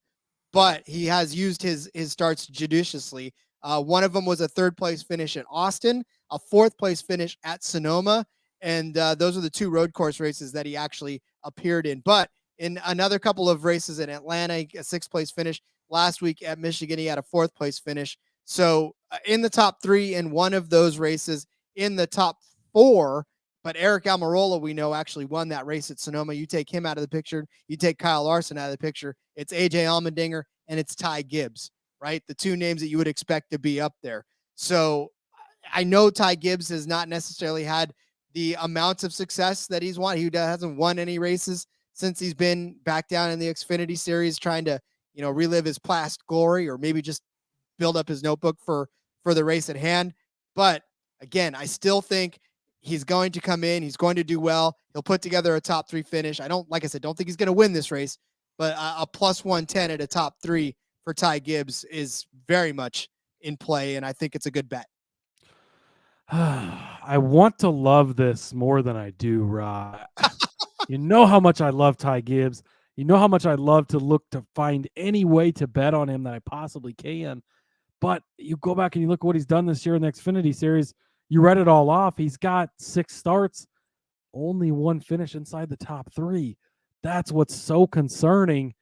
but he has used his starts judiciously. One of them was a 3rd place finish at Austin, a 4th place finish at Sonoma, and those are the 2 road course races that he actually appeared in. But in another couple of races in Atlanta, a 6th place finish. Last week at Michigan, he had a 4th place finish. So in the top 3 in one of those races, in the top 4. But Eric Almirola, we know, actually won that race at Sonoma. You take him out of the picture, you take Kyle Larson out of the picture, it's AJ Allmendinger and it's Ty Gibbs, right? The 2 names that you would expect to be up there. So I know Ty Gibbs has not necessarily had the amounts of success that he's won. He hasn't won any races since he's been back down in the Xfinity Series, trying to, relive his past glory, or maybe just build up his notebook for the race at hand. But again, I still think he's going to come in. He's going to do well. He'll put together a top 3 finish. Like I said, don't think he's going to win this race, but a plus 110 at a top 3 for Ty Gibbs is very much in play, and I think it's a good bet. I want to love this more than I do, Rod. You know how much I love Ty Gibbs. You know how much I love to look to find any way to bet on him that I possibly can. But you go back and you look at what he's done this year in the Xfinity Series. You read it all off. He's got 6 starts, only 1 finish inside the top 3. That's what's so concerning.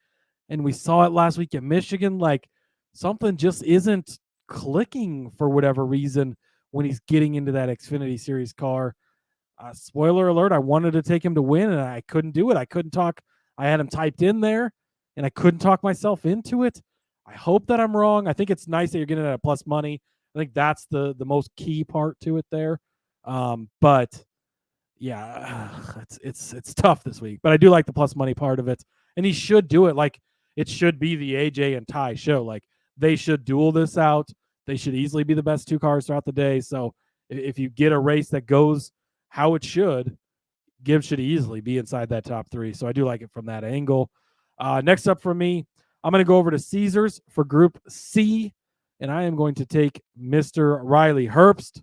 And we saw it last week at Michigan. Like, something just isn't clicking for whatever reason when he's getting into that Xfinity Series car. Spoiler alert, I wanted to take him to win, and I couldn't do it. I couldn't talk. I had him typed in there, and I couldn't talk myself into it. I hope that I'm wrong. I think it's nice that you're getting it at plus money. I think that's the most key part to it there. But yeah, it's tough this week. But I do like the plus money part of it, and he should do it. Like, it should be the AJ and Ty show. Like, they should duel this out. They should easily be the best 2 cars throughout the day. So if you get a race that goes how it should, Gibbs should easily be inside that top 3. So I do like it from that angle. Next up for me, I'm going to go over to Caesars for Group C, and I am going to take Mr. Riley Herbst.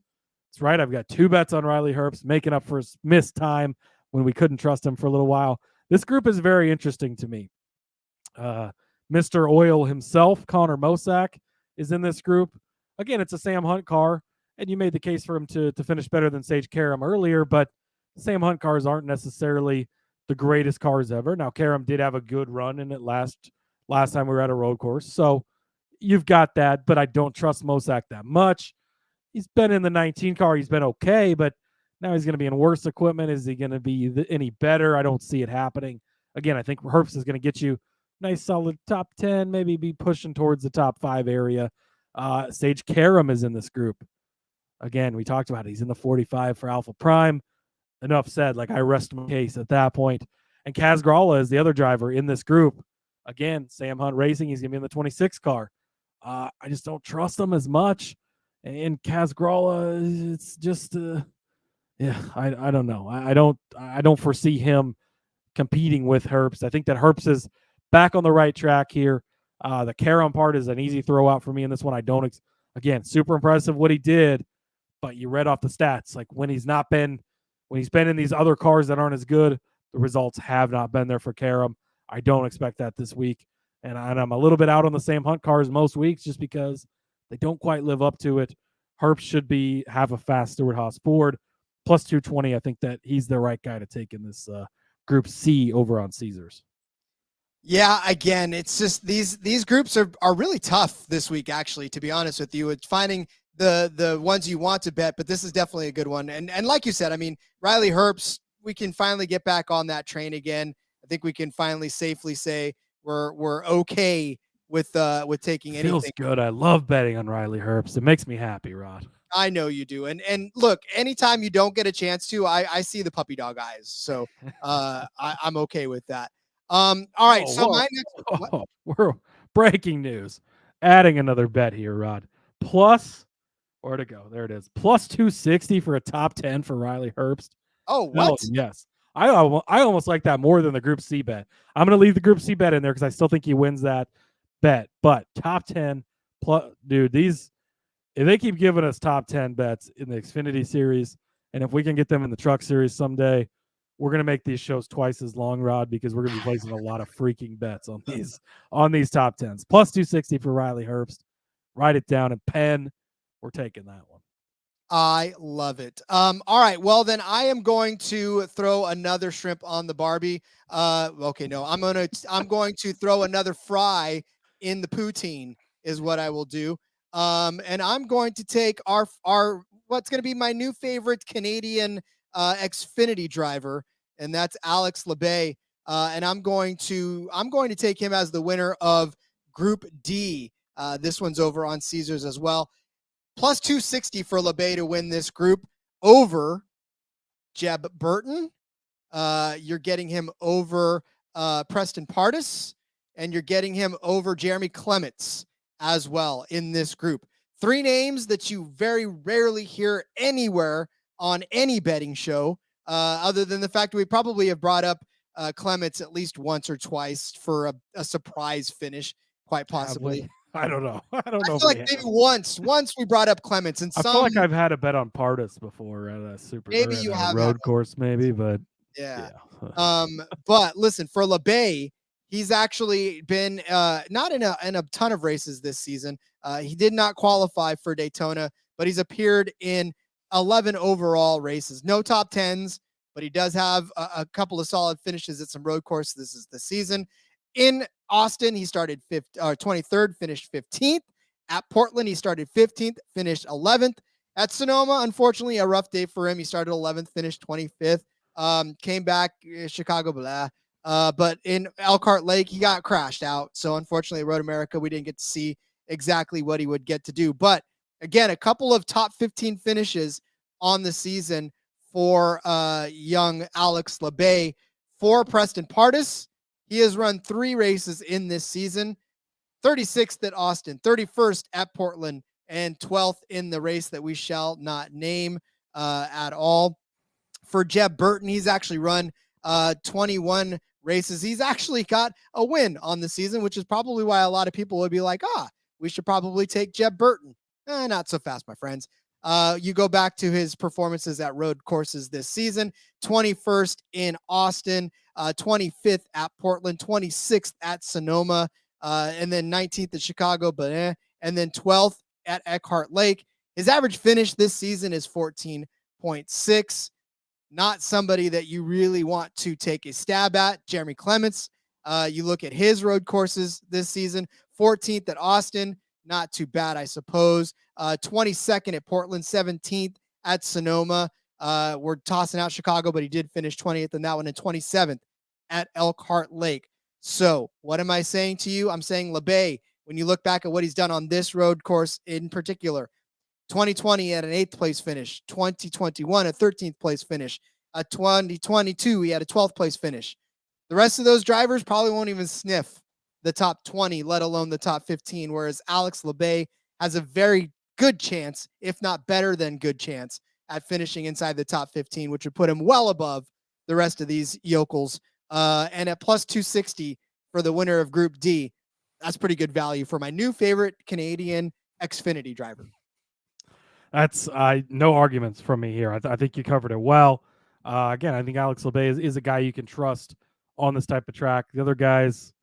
That's right. I've got 2 bets on Riley Herbst, making up for his missed time when we couldn't trust him for a little while. This group is very interesting to me. Mr. Oil himself, Connor Mosack, is in this group. Again, it's a Sam Hunt car, and you made the case for him to finish better than Sage Karam earlier, but Sam Hunt cars aren't necessarily the greatest cars ever. Now, Karam did have a good run in it last time we were at a road course, so you've got that, but I don't trust Mosack that much. He's been in the 19 car. He's been okay, but now he's going to be in worse equipment. Is he going to be any better? I don't see it happening. Again, I think Herbst is going to get you nice, solid top 10, maybe be pushing towards the top 5 area. Sage Karam is in this group. Again, we talked about it. He's in the 45 for Alpha Prime. Enough said. Like, I rest my case at that point. And Kaz Gralla is the other driver in this group. Again, Sam Hunt Racing. He's going to be in the 26 car. I just don't trust him as much. And Kaz Gralla, it's just, I don't know. I don't foresee him competing with Herbst. I think that Herbst is back on the right track here. The Karam part is an easy throw out for me in this one. I don't, again, super impressive what he did, but you read off the stats. Like, when he's been in these other cars that aren't as good, the results have not been there for Karam. I don't expect that this week. And I'm a little bit out on the Sam Hunt cars most weeks just because they don't quite live up to it. Herbst should have a fast Stewart-Haas Ford. Plus 220, I think that he's the right guy to take in this Group C over on Caesars. Yeah, again, it's just these groups are really tough this week, actually, to be honest with you. It's finding the ones you want to bet, but this is definitely a good one. And like you said, I mean, Riley Herbst, we can finally get back on that train again. I think we can finally safely say we're okay with taking anything. Feels good. I love betting on Riley Herbst. It makes me happy, Rod. I know you do. And look, anytime you don't get a chance to, I see the puppy dog eyes. So I'm okay with that. All right. My next we're breaking news. Adding another bet here, Rod. Plus, where'd it go? There it is. Plus 260 for a top 10 for Riley Herbst. Oh, what? Yes. I almost like that more than the Group C bet. I'm going to leave the Group C bet in there because I still think he wins that bet. But top 10 plus, dude, if they keep giving us top 10 bets in the Xfinity Series, and if we can get them in the Truck Series someday, we're going to make these shows twice as long, Rod, because we're going to be placing a lot of freaking bets on these top 10s. Plus 260 for Riley Herbst. Write it down and pen. We're taking that one. I love it. All right. Well, then I am going to throw another shrimp on the Barbie. Okay, no, I'm going to throw another fry in the poutine is what I will do. And I'm going to take our what's going to be my new favorite Canadian Xfinity driver, and that's Alex Labbe. And I'm going to take him as the winner of Group D. This one's over on Caesars as well. Plus 260 for Labbe to win this group over Jeb Burton. You're getting him over Preston Pardis, and you're getting him over Jeremy Clements as well in this group. 3 names that you very rarely hear anywhere on any betting show, other than the fact that we probably have brought up Clements at least once or twice for a surprise finish, quite possibly. I don't know. I feel like maybe once we brought up Clements, and I feel like I've had a bet on Pardis before at a maybe you have road course, maybe, but yeah. But listen, for Labbe, he's actually been not in a ton of races this season. He did not qualify for Daytona, but he's appeared in 11 overall races. No top 10s, but he does have a couple of solid finishes at some road courses. This is the season. In Austin, he started 23rd, finished 15th. At Portland, he started 15th, finished 11th. At Sonoma, unfortunately, a rough day for him. He started 11th, finished 25th. Came back, Chicago, blah. But in Elkhart Lake, he got crashed out. So unfortunately, Road America, we didn't get to see exactly what he would get to do. But again, a couple of top 15 finishes on the season for young Alex LeBay. For Preston Pardus, he has run 3 races in this season. 36th at Austin, 31st at Portland, and 12th in the race that we shall not name at all. For Jeb Burton, he's actually run 21 races. He's actually got a win on the season, which is probably why a lot of people would be like, we should probably take Jeb Burton. Not so fast, my friends. You go back to his performances at road courses this season: 21st in Austin, 25th at Portland, 26th at Sonoma, and then 19th at Chicago, and then 12th at Elkhart Lake. His average finish this season is 14.6. Not somebody that you really want to take a stab at. Jeremy Clements, you look at his road courses this season: 14th at Austin, not too bad, I suppose. 22nd at Portland, 17th at Sonoma. We're tossing out Chicago, but he did finish 20th in that one, and 27th at Elkhart Lake. So what am I saying to you? I'm saying LeBay, when you look back at what he's done on this road course in particular, 2020 at an 8th place finish, 2021 a 13th place finish, 2022 he had a 12th place finish. The rest of those drivers probably won't even sniff the top 20, let alone the top 15, whereas Alex LeBay has a very good chance, if not better than good chance, at finishing inside the top 15, which would put him well above the rest of these yokels. And at plus 260 for the winner of Group D, that's pretty good value for my new favorite Canadian Xfinity driver. That's no arguments from me here. I think you covered it well. Again, I think Alex LeBay is a guy you can trust on this type of track. The other guys,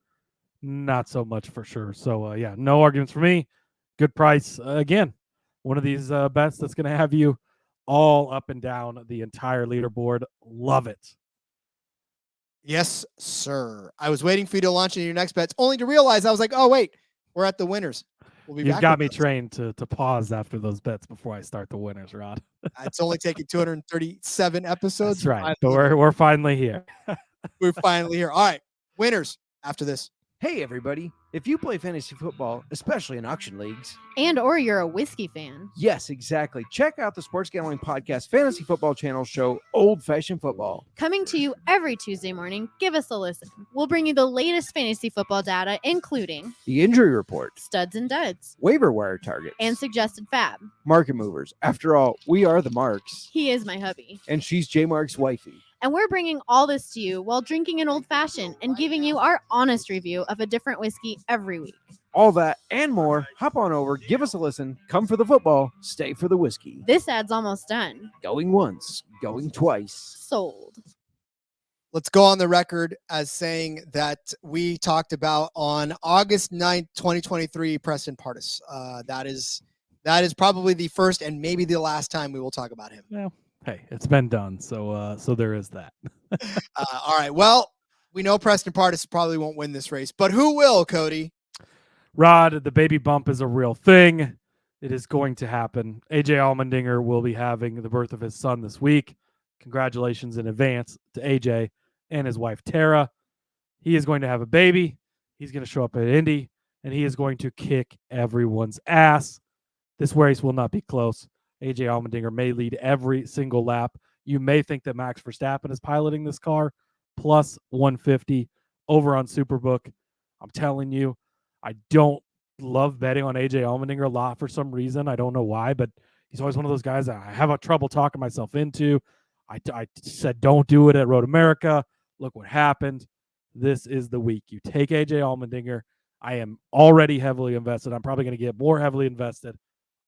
not so much for sure. So, yeah, no arguments for me. Good price. Again, one of these bets that's going to have you all up and down the entire leaderboard. Love it. Yes, sir. I was waiting for you to launch into your next bets, only to realize I was like, oh, wait, we're at the winners. We'll be You've back got me with those. trained to pause after those bets before I start the winners, Rod. It's only taken 237 episodes. That's right. But we're finally here. We're finally here. All right, winners after this. Hey, everybody. If you play fantasy football, especially in auction leagues, or you're a whiskey fan, yes, exactly. Check out the Sports Gambling Podcast Fantasy Football Channel show, Old Fashioned Football. coming to you every Tuesday morning, give us a listen. We'll bring you the latest fantasy football data, including The injury report, studs and duds, waiver wire targets, and suggested fab. market movers. After all, we are the Marks, He is my hubby. and she's J Mark's wifey. And we're bringing all this to you while drinking an old fashioned and giving you our honest review of a different whiskey every week. All that and more. Hop on over, give us a listen. Come for the football, stay for the whiskey. This ad's almost done. Going once, going twice. Sold. Let's go on the record as saying that we talked about on August 9th, 2023, Preston Pardus. That is probably the first and maybe the last time we will talk about him. Well, hey, it's been done. So there is that. All right. Well, we know Preston Pardus probably won't win this race, but who will, Cody? Rod, the baby bump is a real thing. It is going to happen. AJ Allmendinger will be having the birth of his son this week. Congratulations in advance to AJ and his wife, Tara. He is going to have a baby. He's going to show up at Indy, and he is going to kick everyone's ass. This race will not be close. AJ Allmendinger may lead every single lap. You may think that Max Verstappen is piloting this car, plus 150 over on Superbook. I'm telling you, I don't love betting on AJ Allmendinger a lot for some reason. I don't know why, but he's always one of those guys that I have a trouble talking myself into. I said don't do it at Road America. Look what happened. This is the week. You take AJ Allmendinger. I am already heavily invested. I'm probably going to get more heavily invested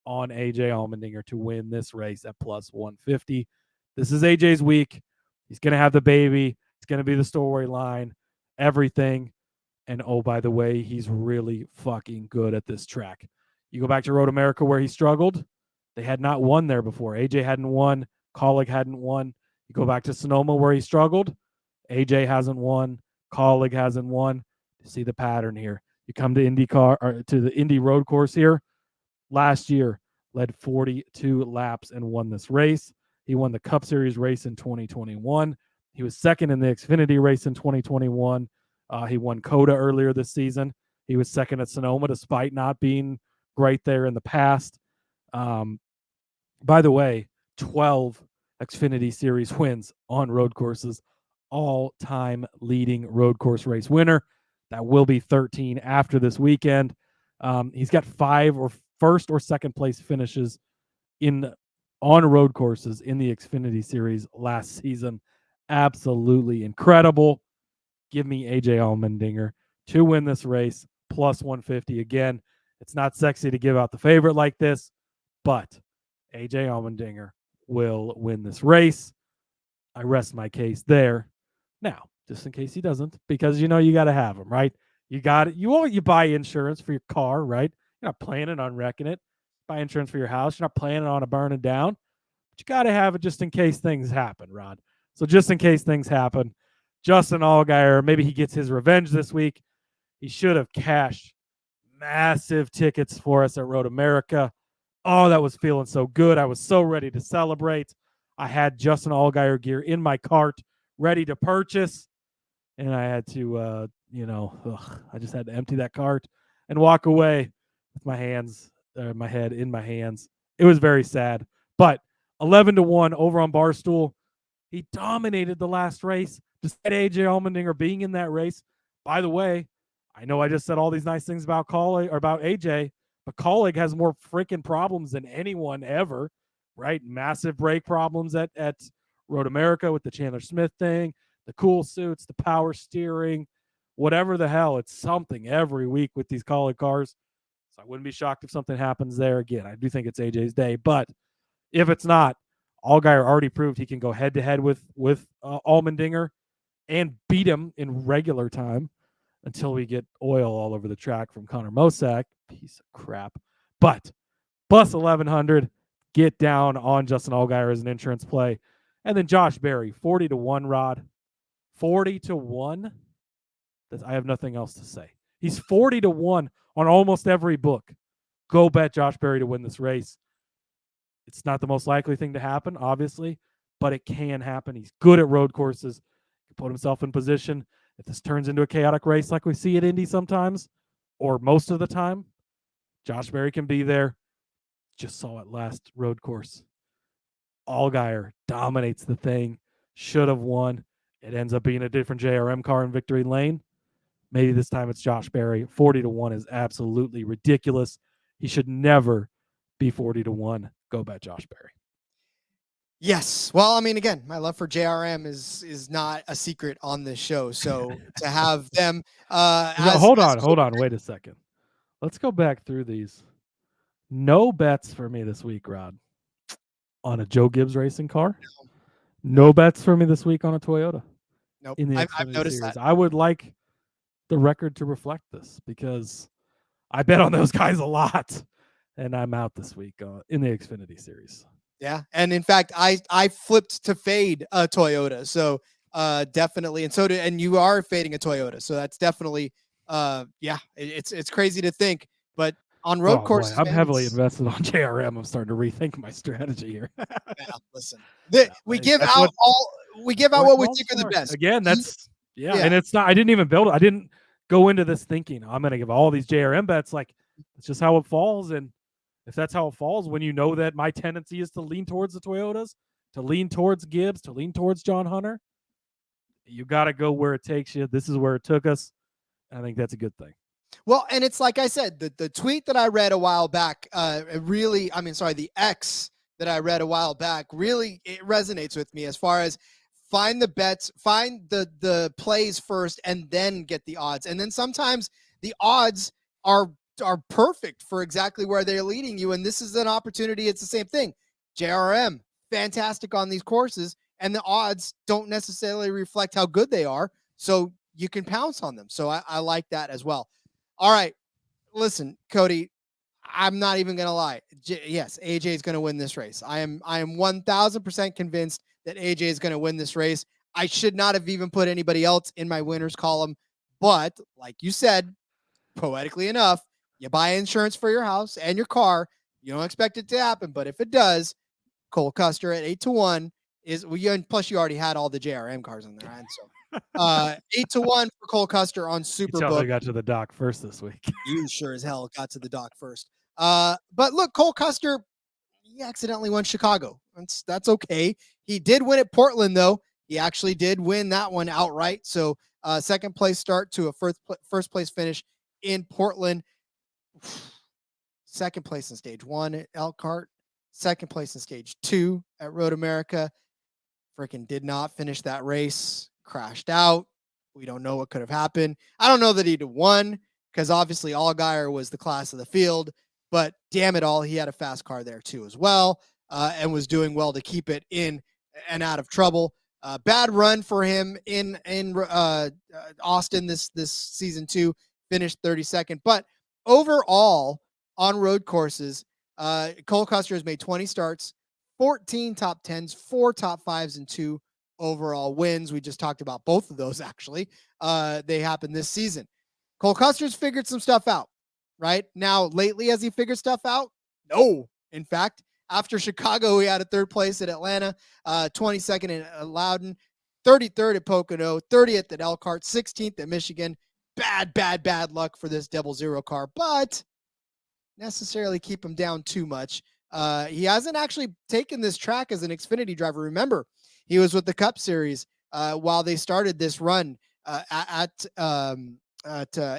on AJ Allmendinger to win this race at plus 150. This is AJ's week. He's going to have the baby. It's going to be the storyline, everything. And oh, by the way, he's really fucking good at this track. You go back to Road America where he struggled. They had not won there before. AJ hadn't won. Colleague hadn't won. You go back to Sonoma where he struggled. AJ hasn't won. Colleague hasn't won. You see the pattern here. You come to IndyCar or to the Indy Road Course here. Last year, led 42 laps and won this race. He won the Cup Series race in 2021. He was second in the Xfinity race in 2021. He won Coda earlier this season. He was second at Sonoma despite not being great there in the past. By the way, 12 Xfinity Series wins on road courses, all-time leading road course race winner. That will be 13 after this weekend. He's got 5 or first or second place finishes on road courses in the Xfinity Series last season. Absolutely incredible. Give me AJ Allmendinger to win this race, plus 150. Again, it's not sexy to give out the favorite like this, but AJ Allmendinger will win this race. I rest my case there. Now, just in case he doesn't, because you got to have him, right? You buy insurance for your car, right? You're not planning on wrecking it. Buy insurance for your house. You're not planning on it burning down. But you got to have it just in case things happen, Rod. So just in case things happen, Justin Allgaier, maybe he gets his revenge this week. He should have cashed massive tickets for us at Road America. Oh, that was feeling so good. I was so ready to celebrate. I had Justin Allgaier gear in my cart, ready to purchase. And I had to, I just had to empty that cart and walk away with my head in my hands. It was very sad. But 11-1 over on Barstool. He dominated the last race, despite AJ Allmendinger being in that race. By the way, I know I just said all these nice things about AJ, but Colleague has more freaking problems than anyone ever, right? Massive brake problems at Road America with the Chandler Smith thing, the cool suits, the power steering, whatever the hell. It's something every week with these Colleague cars. So I wouldn't be shocked if something happens there. Again, I do think it's AJ's day, but if it's not, Allgaier already proved he can go head-to-head with Allmendinger and beat him in regular time until we get oil all over the track from Connor Mosack. Piece of crap. But plus 1,100, get down on Justin Allgaier as an insurance play. And then Josh Berry, 40-1, Rod. 40-1? I have nothing else to say. He's 40-1 on almost every book. Go bet Josh Berry to win this race. It's not the most likely thing to happen, obviously, but it can happen. He's good at road courses. He can put himself in position. If this turns into a chaotic race like we see at Indy sometimes, or most of the time, Josh Berry can be there. Just saw it last road course. Allgaier dominates the thing. Should have won. It ends up being a different JRM car in victory lane. Maybe this time it's Josh Berry. 40-1 is absolutely ridiculous. He should never be 40-1. Go bet Josh Berry. Yes. Well, I mean, again, my love for JRM is not a secret on this show. So to have them hold on. Wait a second. Let's go back through these. No bets for me this week, Rod. On a Joe Gibbs racing car. No bets for me this week on a Toyota. Nope. In the I've noticed Series. that. I would like the record to reflect this because I bet on those guys a lot. And I'm out this week in the Xfinity Series. Yeah. And in fact, I flipped to fade a Toyota. So definitely. And you are fading a Toyota. So that's definitely, it's crazy to think, but on road courses, I'm heavily invested on JRM. I'm starting to rethink my strategy here. Yeah, listen, we give out what we think are the best. Again, and it's not. I didn't even build it. I didn't go into this thinking I'm going to give all these JRM bets. Like it's just how it falls, and if that's how it falls, when you know that my tendency is to lean towards the Toyotas, to lean towards Gibbs, to lean towards John Hunter, you got to go where it takes you. This is where it took us. I think that's a good thing. Well, and it's like I said, the tweet that I read a while back, the X that I read a while back, really it resonates with me as far as find the bets, find the plays first, and then get the odds. And then sometimes the odds are perfect for exactly where they're leading you. And this is an opportunity. It's the same thing. JRM, fantastic on these courses, and the odds don't necessarily reflect how good they are. So you can pounce on them. So I like that as well. All right. Listen, Cody, I'm not even going to lie. Yes, AJ is going to win this race. I am 1000% convinced that AJ is going to win this race. I should not have even put anybody else in my winners column. But like you said, poetically enough, you buy insurance for your house and your car. You don't expect it to happen, but if it does, Cole Custer at 8-1 is and plus you already had all the JRM cars in there, and so 8-1 for Cole Custer on Superbook. They got to the dock first this week. You sure as hell got to the dock first. But look, Cole Custer, he accidentally won Chicago. That's okay. He did win at Portland, though. He actually did win that one outright. So second place start to a first place finish in Portland. Second place in stage 1 at Elkhart. Second place in stage 2 at Road America. Freaking did not finish that race. Crashed out. We don't know what could have happened. I don't know that he'd have won because obviously Allgaier was the class of the field. But damn it all, he had a fast car there too as well, and was doing well to keep it in and out of trouble. Bad run for him in Austin this season 2, finished 32nd. But overall on road courses, Cole Custer has made 20 starts, 14 top 10s, 4 top 5s, and 2 overall wins. We just talked about both of those actually. They happened this season. Cole Custer's figured some stuff out. Right now, lately, has he figured stuff out? No. In fact, after Chicago, he had a 3rd place at Atlanta, 22nd at Loudon, 33rd at Pocono, 30th at Elkhart, 16th at Michigan. Bad luck for this Double Zero car, but necessarily keep him down too much. He hasn't actually taken this track as an Xfinity driver. Remember, he was with the Cup Series while they started this run at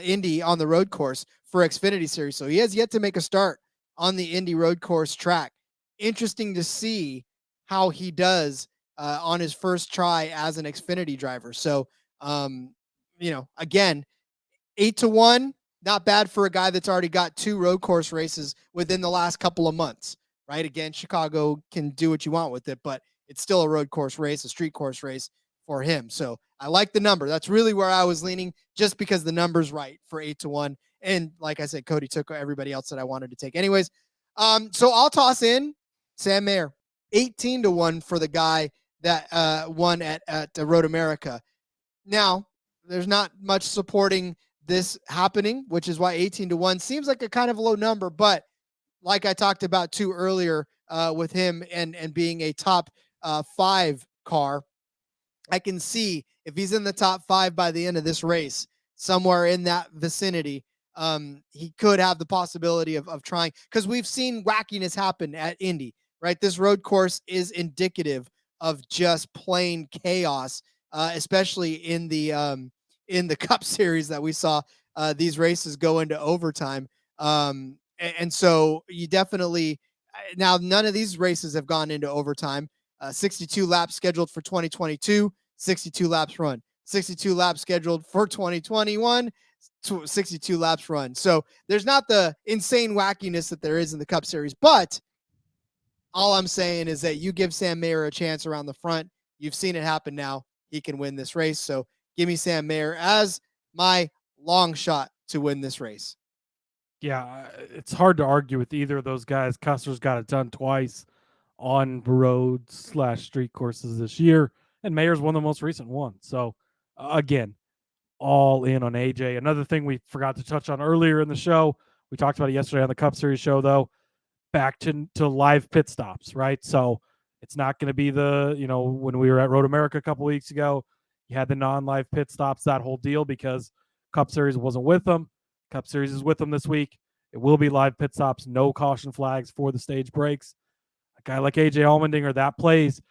Indy on the road course for Xfinity Series. So he has yet to make a start on the Indy road course track. Interesting to see how he does on his first try as an Xfinity driver. So, again, 8-1, not bad for a guy that's already got 2 road course races within the last couple of months, right? Again, Chicago can do what you want with it, but it's still a road course race, a street course race for him. So I like the number. That's really where I was leaning, just because the number's right for 8-1. And like I said, Cody took everybody else that I wanted to take anyways. So I'll toss in Sam Mayer, 18-1 for the guy that won at Road America. Now, there's not much supporting this happening, which is why 18-1 seems like a kind of low number. But like I talked about too earlier with him and being a top 5 car, I can see if he's in the top 5 by the end of this race, somewhere in that vicinity, he could have the possibility of trying, because we've seen wackiness happen at Indy, right? This road course is indicative of just plain chaos, especially in the Cup Series that we saw these races go into overtime. And so you definitely, now none of these races have gone into overtime. 62 laps scheduled for 2022, 62 laps run. 62 laps scheduled for 2021, 62 laps run. So there's not the insane wackiness that there is in the Cup Series, but all I'm saying is that you give Sam Mayer a chance around the front. You've seen it happen now. He can win this race. So give me Sam Mayer as my long shot to win this race. Yeah, it's hard to argue with either of those guys. Custer's got it done twice on road/street courses this year, and Mayer's one of the most recent ones. So, again, all in on AJ. Another thing we forgot to touch on earlier in the show, we talked about it yesterday on the Cup Series show, though, back to live pit stops, right? So it's not going to be when we were at Road America a couple weeks ago, you had the non-live pit stops, that whole deal, because Cup Series wasn't with them. Cup Series is with them this week. It will be live pit stops, no caution flags for the stage breaks. A guy like AJ Allmendinger, that plays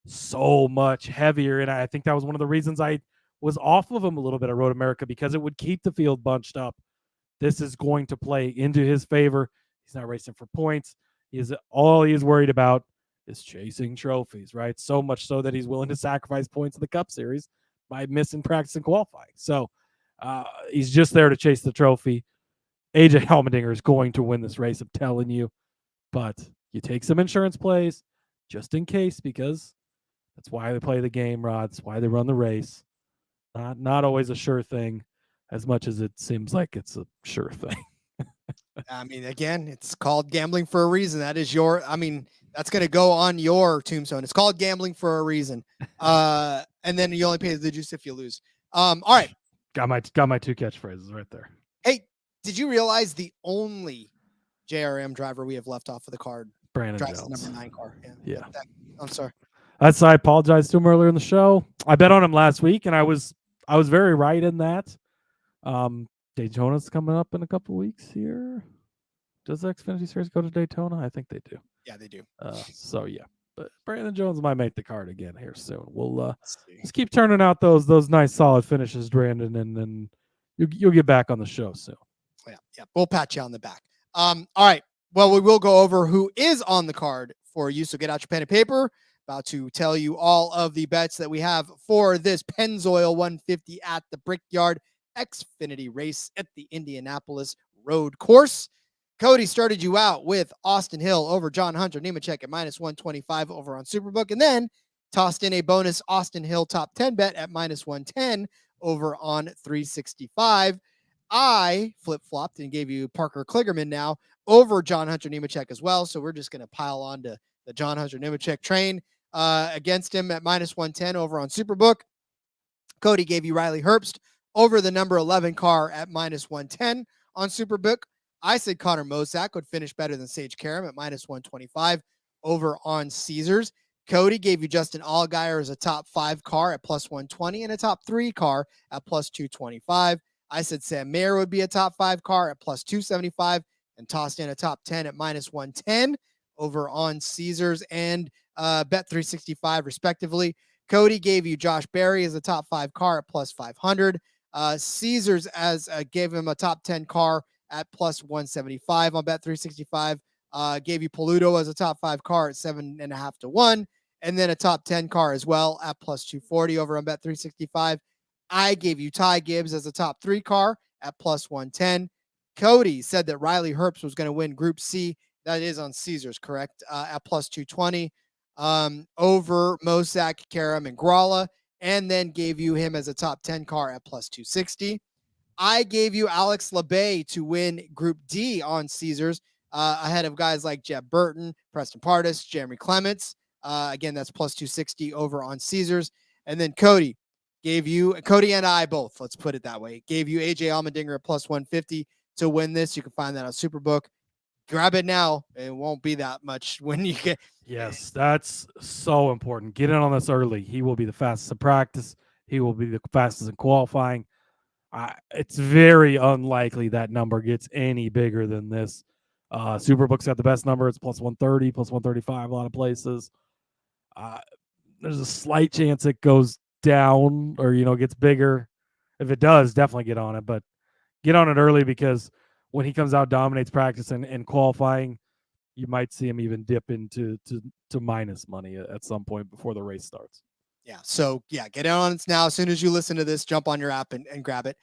so much heavier, and I think that was one of the reasons I was off of him a little bit at Road America, because it would keep the field bunched up. This is going to play into his favor. He's not racing for points. All he is worried about is chasing trophies, right? So much so that he's willing to sacrifice points in the Cup Series by missing practice and qualifying. So he's just there to chase the trophy. AJ Allmendinger is going to win this race, I'm telling you. But you take some insurance plays just in case, because that's why they play the game, Rod. That's why they run the race. Not always a sure thing, as much as it seems like it's a sure thing. I mean, again, it's called gambling for a reason. That's going to go on your tombstone. It's called gambling for a reason. And then you only pay the juice if you lose. All right. Got my 2 catchphrases right there. Hey, did you realize the only JRM driver we have left off of the card. Brandon Drives the Jones. number 9 car. Yeah. I'm sorry. I apologize to him earlier in the show. I bet on him last week, and I was very right in that. Daytona's coming up in a couple weeks here. Does the Xfinity Series go to Daytona? I think they do. Yeah, they do. So yeah, but Brandon Jones might make the card again here soon. We'll just keep turning out those nice solid finishes, Brandon, and then you'll get back on the show soon. Yeah, we'll pat you on the back. All right. Well, we will go over who is on the card for you. So get out your pen and paper. About to tell you all of the bets that we have for this Pennzoil 150 at the Brickyard Xfinity race at the Indianapolis Road Course. Cody started you out with Austin Hill over John Hunter Nemechek at -125 over on Superbook, and then tossed in a bonus Austin Hill top 10 bet at -110 over on 365. I flip-flopped and gave you Parker Kligerman now over John Hunter Nemechek as well. So we're just going to pile on to the John Hunter Nemechek train against him at -110 over on Superbook. Cody gave you Riley Herbst over the number 11 car at -110 on Superbook. I said Connor Mosack would finish better than Sage Karam at -125 over on Caesars. Cody gave you Justin Allgaier as a top 5 car at +120 and a top 3 car at +225. I said Sam Mayer would be a top 5 car at +275 and tossed in a top 10 at -110 over on Caesars and Bet365 respectively. Cody gave you Josh Berry as a top 5 car at +500. Caesars gave him a top 10 car at +175 on Bet365. Gave you Paluto as a top 5 car at 7.5 to 1, and then a top 10 car as well at +240 over on Bet365. I gave you Ty Gibbs as a top 3 car at +110. Cody said that Riley Herbst was going to win Group C. That is on Caesars, correct? At +220 over Mosack, Karam, and Gralla, and then gave you him as a top 10 car at +260. I gave you Alex LeBay to win Group D on Caesars ahead of guys like Jeb Burton, Preston Pardis, Jeremy Clements. Again, that's +260 over on Caesars. And then Cody and I both, let's put it that way, gave you AJ Allmendinger at +150 to win this. You can find that on Superbook. Grab it now. It won't be that much when you get. Yes, that's so important. Get in on this early. He will be the fastest in practice. He will be the fastest in qualifying. It's very unlikely that number gets any bigger than this. Superbook's got the best number. It's +130, +135, a lot of places. There's a slight chance it goes down or, gets bigger. If it does, definitely get on it. But get on it early because when he comes out, dominates practice and qualifying, you might see him even dip into minus money at some point before the race starts. Yeah. So get in on it now. As soon as you listen to this, jump on your app and grab it.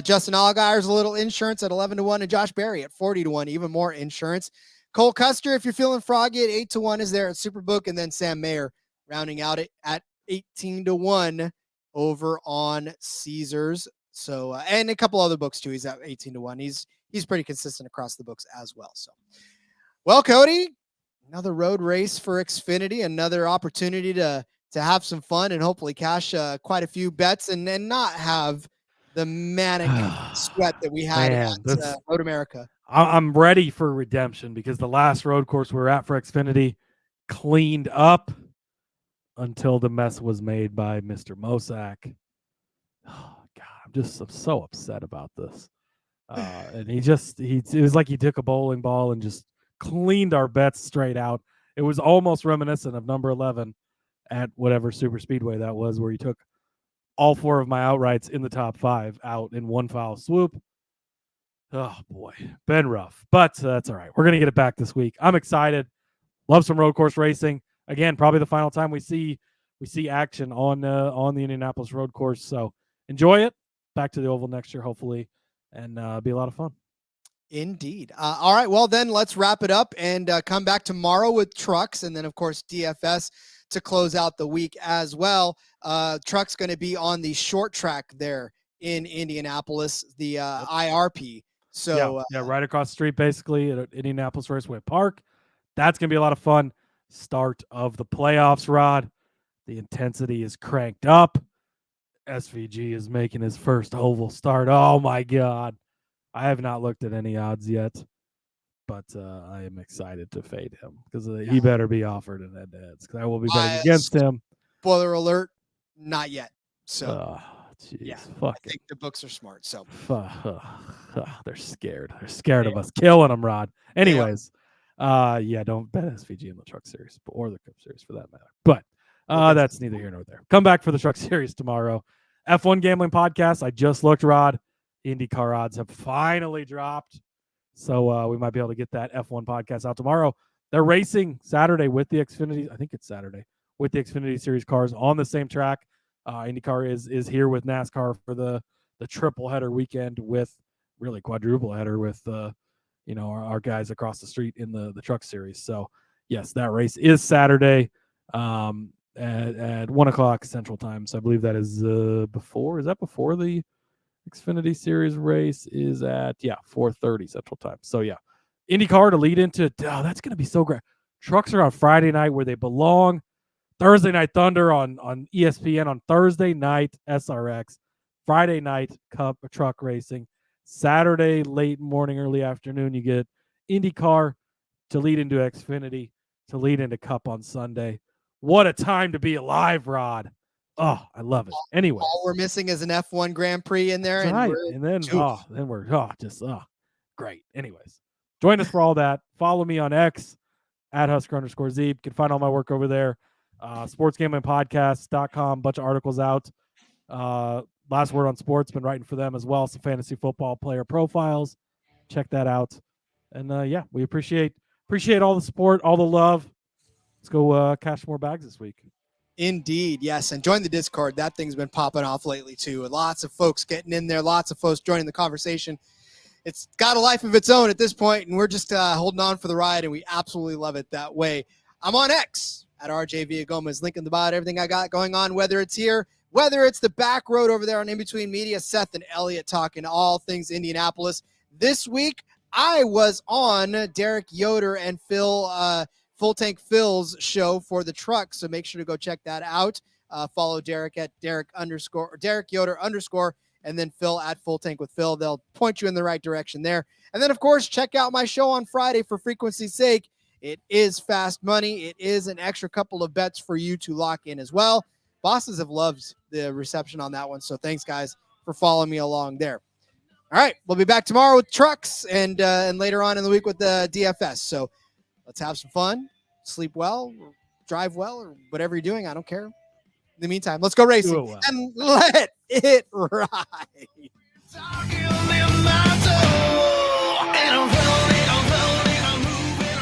Justin Allgaier's a little insurance at 11 to 1 and Josh Berry at 40 to 1, even more insurance. Cole Custer, if you're feeling froggy at 8 to 1 is there at Superbook. And then Sam Mayer rounding out it at 18 to 1 over on Caesars. So, and a couple other books too. He's at 18 to 1. He's pretty consistent across the books as well. So, well, Cody, another road race for Xfinity, another opportunity to have some fun and hopefully cash quite a few bets and not have the manic sweat that we had at Road America. I'm ready for redemption because the last road course we were at for Xfinity cleaned up until the mess was made by Mr. Mosack. Oh, God, I'm so upset about this. And it was like he took a bowling ball and just cleaned our bets straight out. It was almost reminiscent of number 11 at whatever super speedway that was, where he took all 4 of my outrights in the top 5 out in one foul swoop. Oh boy, been rough, but that's all right. We're going to get it back this week. I'm excited. Love some road course racing. Again, probably the final time we see action on the Indianapolis road course. So enjoy it. Back to the Oval next year, hopefully, and be a lot of fun. Indeed. All right. Well, then let's wrap it up and come back tomorrow with trucks. And then, of course, DFS to close out the week as well. Truck's going to be on the short track there in Indianapolis, the IRP. So right across the street, basically at Indianapolis Raceway Park. That's going to be a lot of fun. Start of the playoffs, Rod. The intensity is cranked up. SVG is making his first oval start. Oh my God. I have not looked at any odds yet. but I am excited to fade him because he better be offered in head-to-heads because I will be betting against him. Spoiler alert, not yet. So, yeah, I think the books are smart. So, they're scared. They're scared of us killing them, Rod. Anyways, don't bet SVG in the Truck Series or the Cup Series for that matter. But that's neither here nor there. Come back for the Truck Series tomorrow. F1 Gambling Podcast. I just looked, Rod. IndyCar odds have finally dropped. So we might be able to get that F1 podcast out tomorrow. They're racing Saturday with the Xfinity. I think it's Saturday with the Xfinity Series cars on the same track. IndyCar is here with NASCAR for the triple header weekend with really quadruple header with our guys across the street in the Truck Series. So yes, that race is Saturday at 1:00 Central Time. So I believe that is before. Is that before the Xfinity Series race is at 4:30 Central Time. So IndyCar to lead into that's going to be so great. Trucks are on Friday night where they belong. Thursday Night Thunder on ESPN on Thursday night SRX. Friday night Cup truck racing. Saturday late morning, early afternoon you get IndyCar to lead into Xfinity to lead into Cup on Sunday. What a time to be alive, Rod. Oh, I love it. Anyway, all we're missing is an F1 Grand Prix in there, and then we're great. Anyways, join us for all that. Follow me on X at Husker_Zeeb. You can find all my work over there. SportsGamblingPodcast.com. Bunch of articles out. Last Word on Sports. Been writing for them as well. Some fantasy football player profiles. Check that out. And we appreciate all the support, all the love. Let's go cash more bags this week. Indeed, yes. And join the Discord. That thing's been popping off lately, too. And lots of folks getting in there. Lots of folks joining the conversation. It's got a life of its own at this point, and we're just holding on for the ride, and we absolutely love it that way. I'm on X at RJ Villagomez. Link in the bio, everything I got going on, whether it's here, whether it's the back road over there on In Between Media, Seth and Elliot talking all things Indianapolis. This week, I was on Derek Yoder and Full Tank Phil's show for the truck, so make sure to go check that out. Follow Derek at Derek Yoder _, and then Phil at Full Tank with Phil. They'll point you in the right direction there. And then, of course, check out my show on Friday for frequency's sake. It is fast money. It is an extra couple of bets for you to lock in as well. Bosses have loved the reception on that one, so thanks, guys, for following me along there. All right, we'll be back tomorrow with trucks and later on in the week with the DFS. So let's have some fun, sleep well, or drive well, or whatever you're doing. I don't care. In the meantime, let's go racing and let it ride.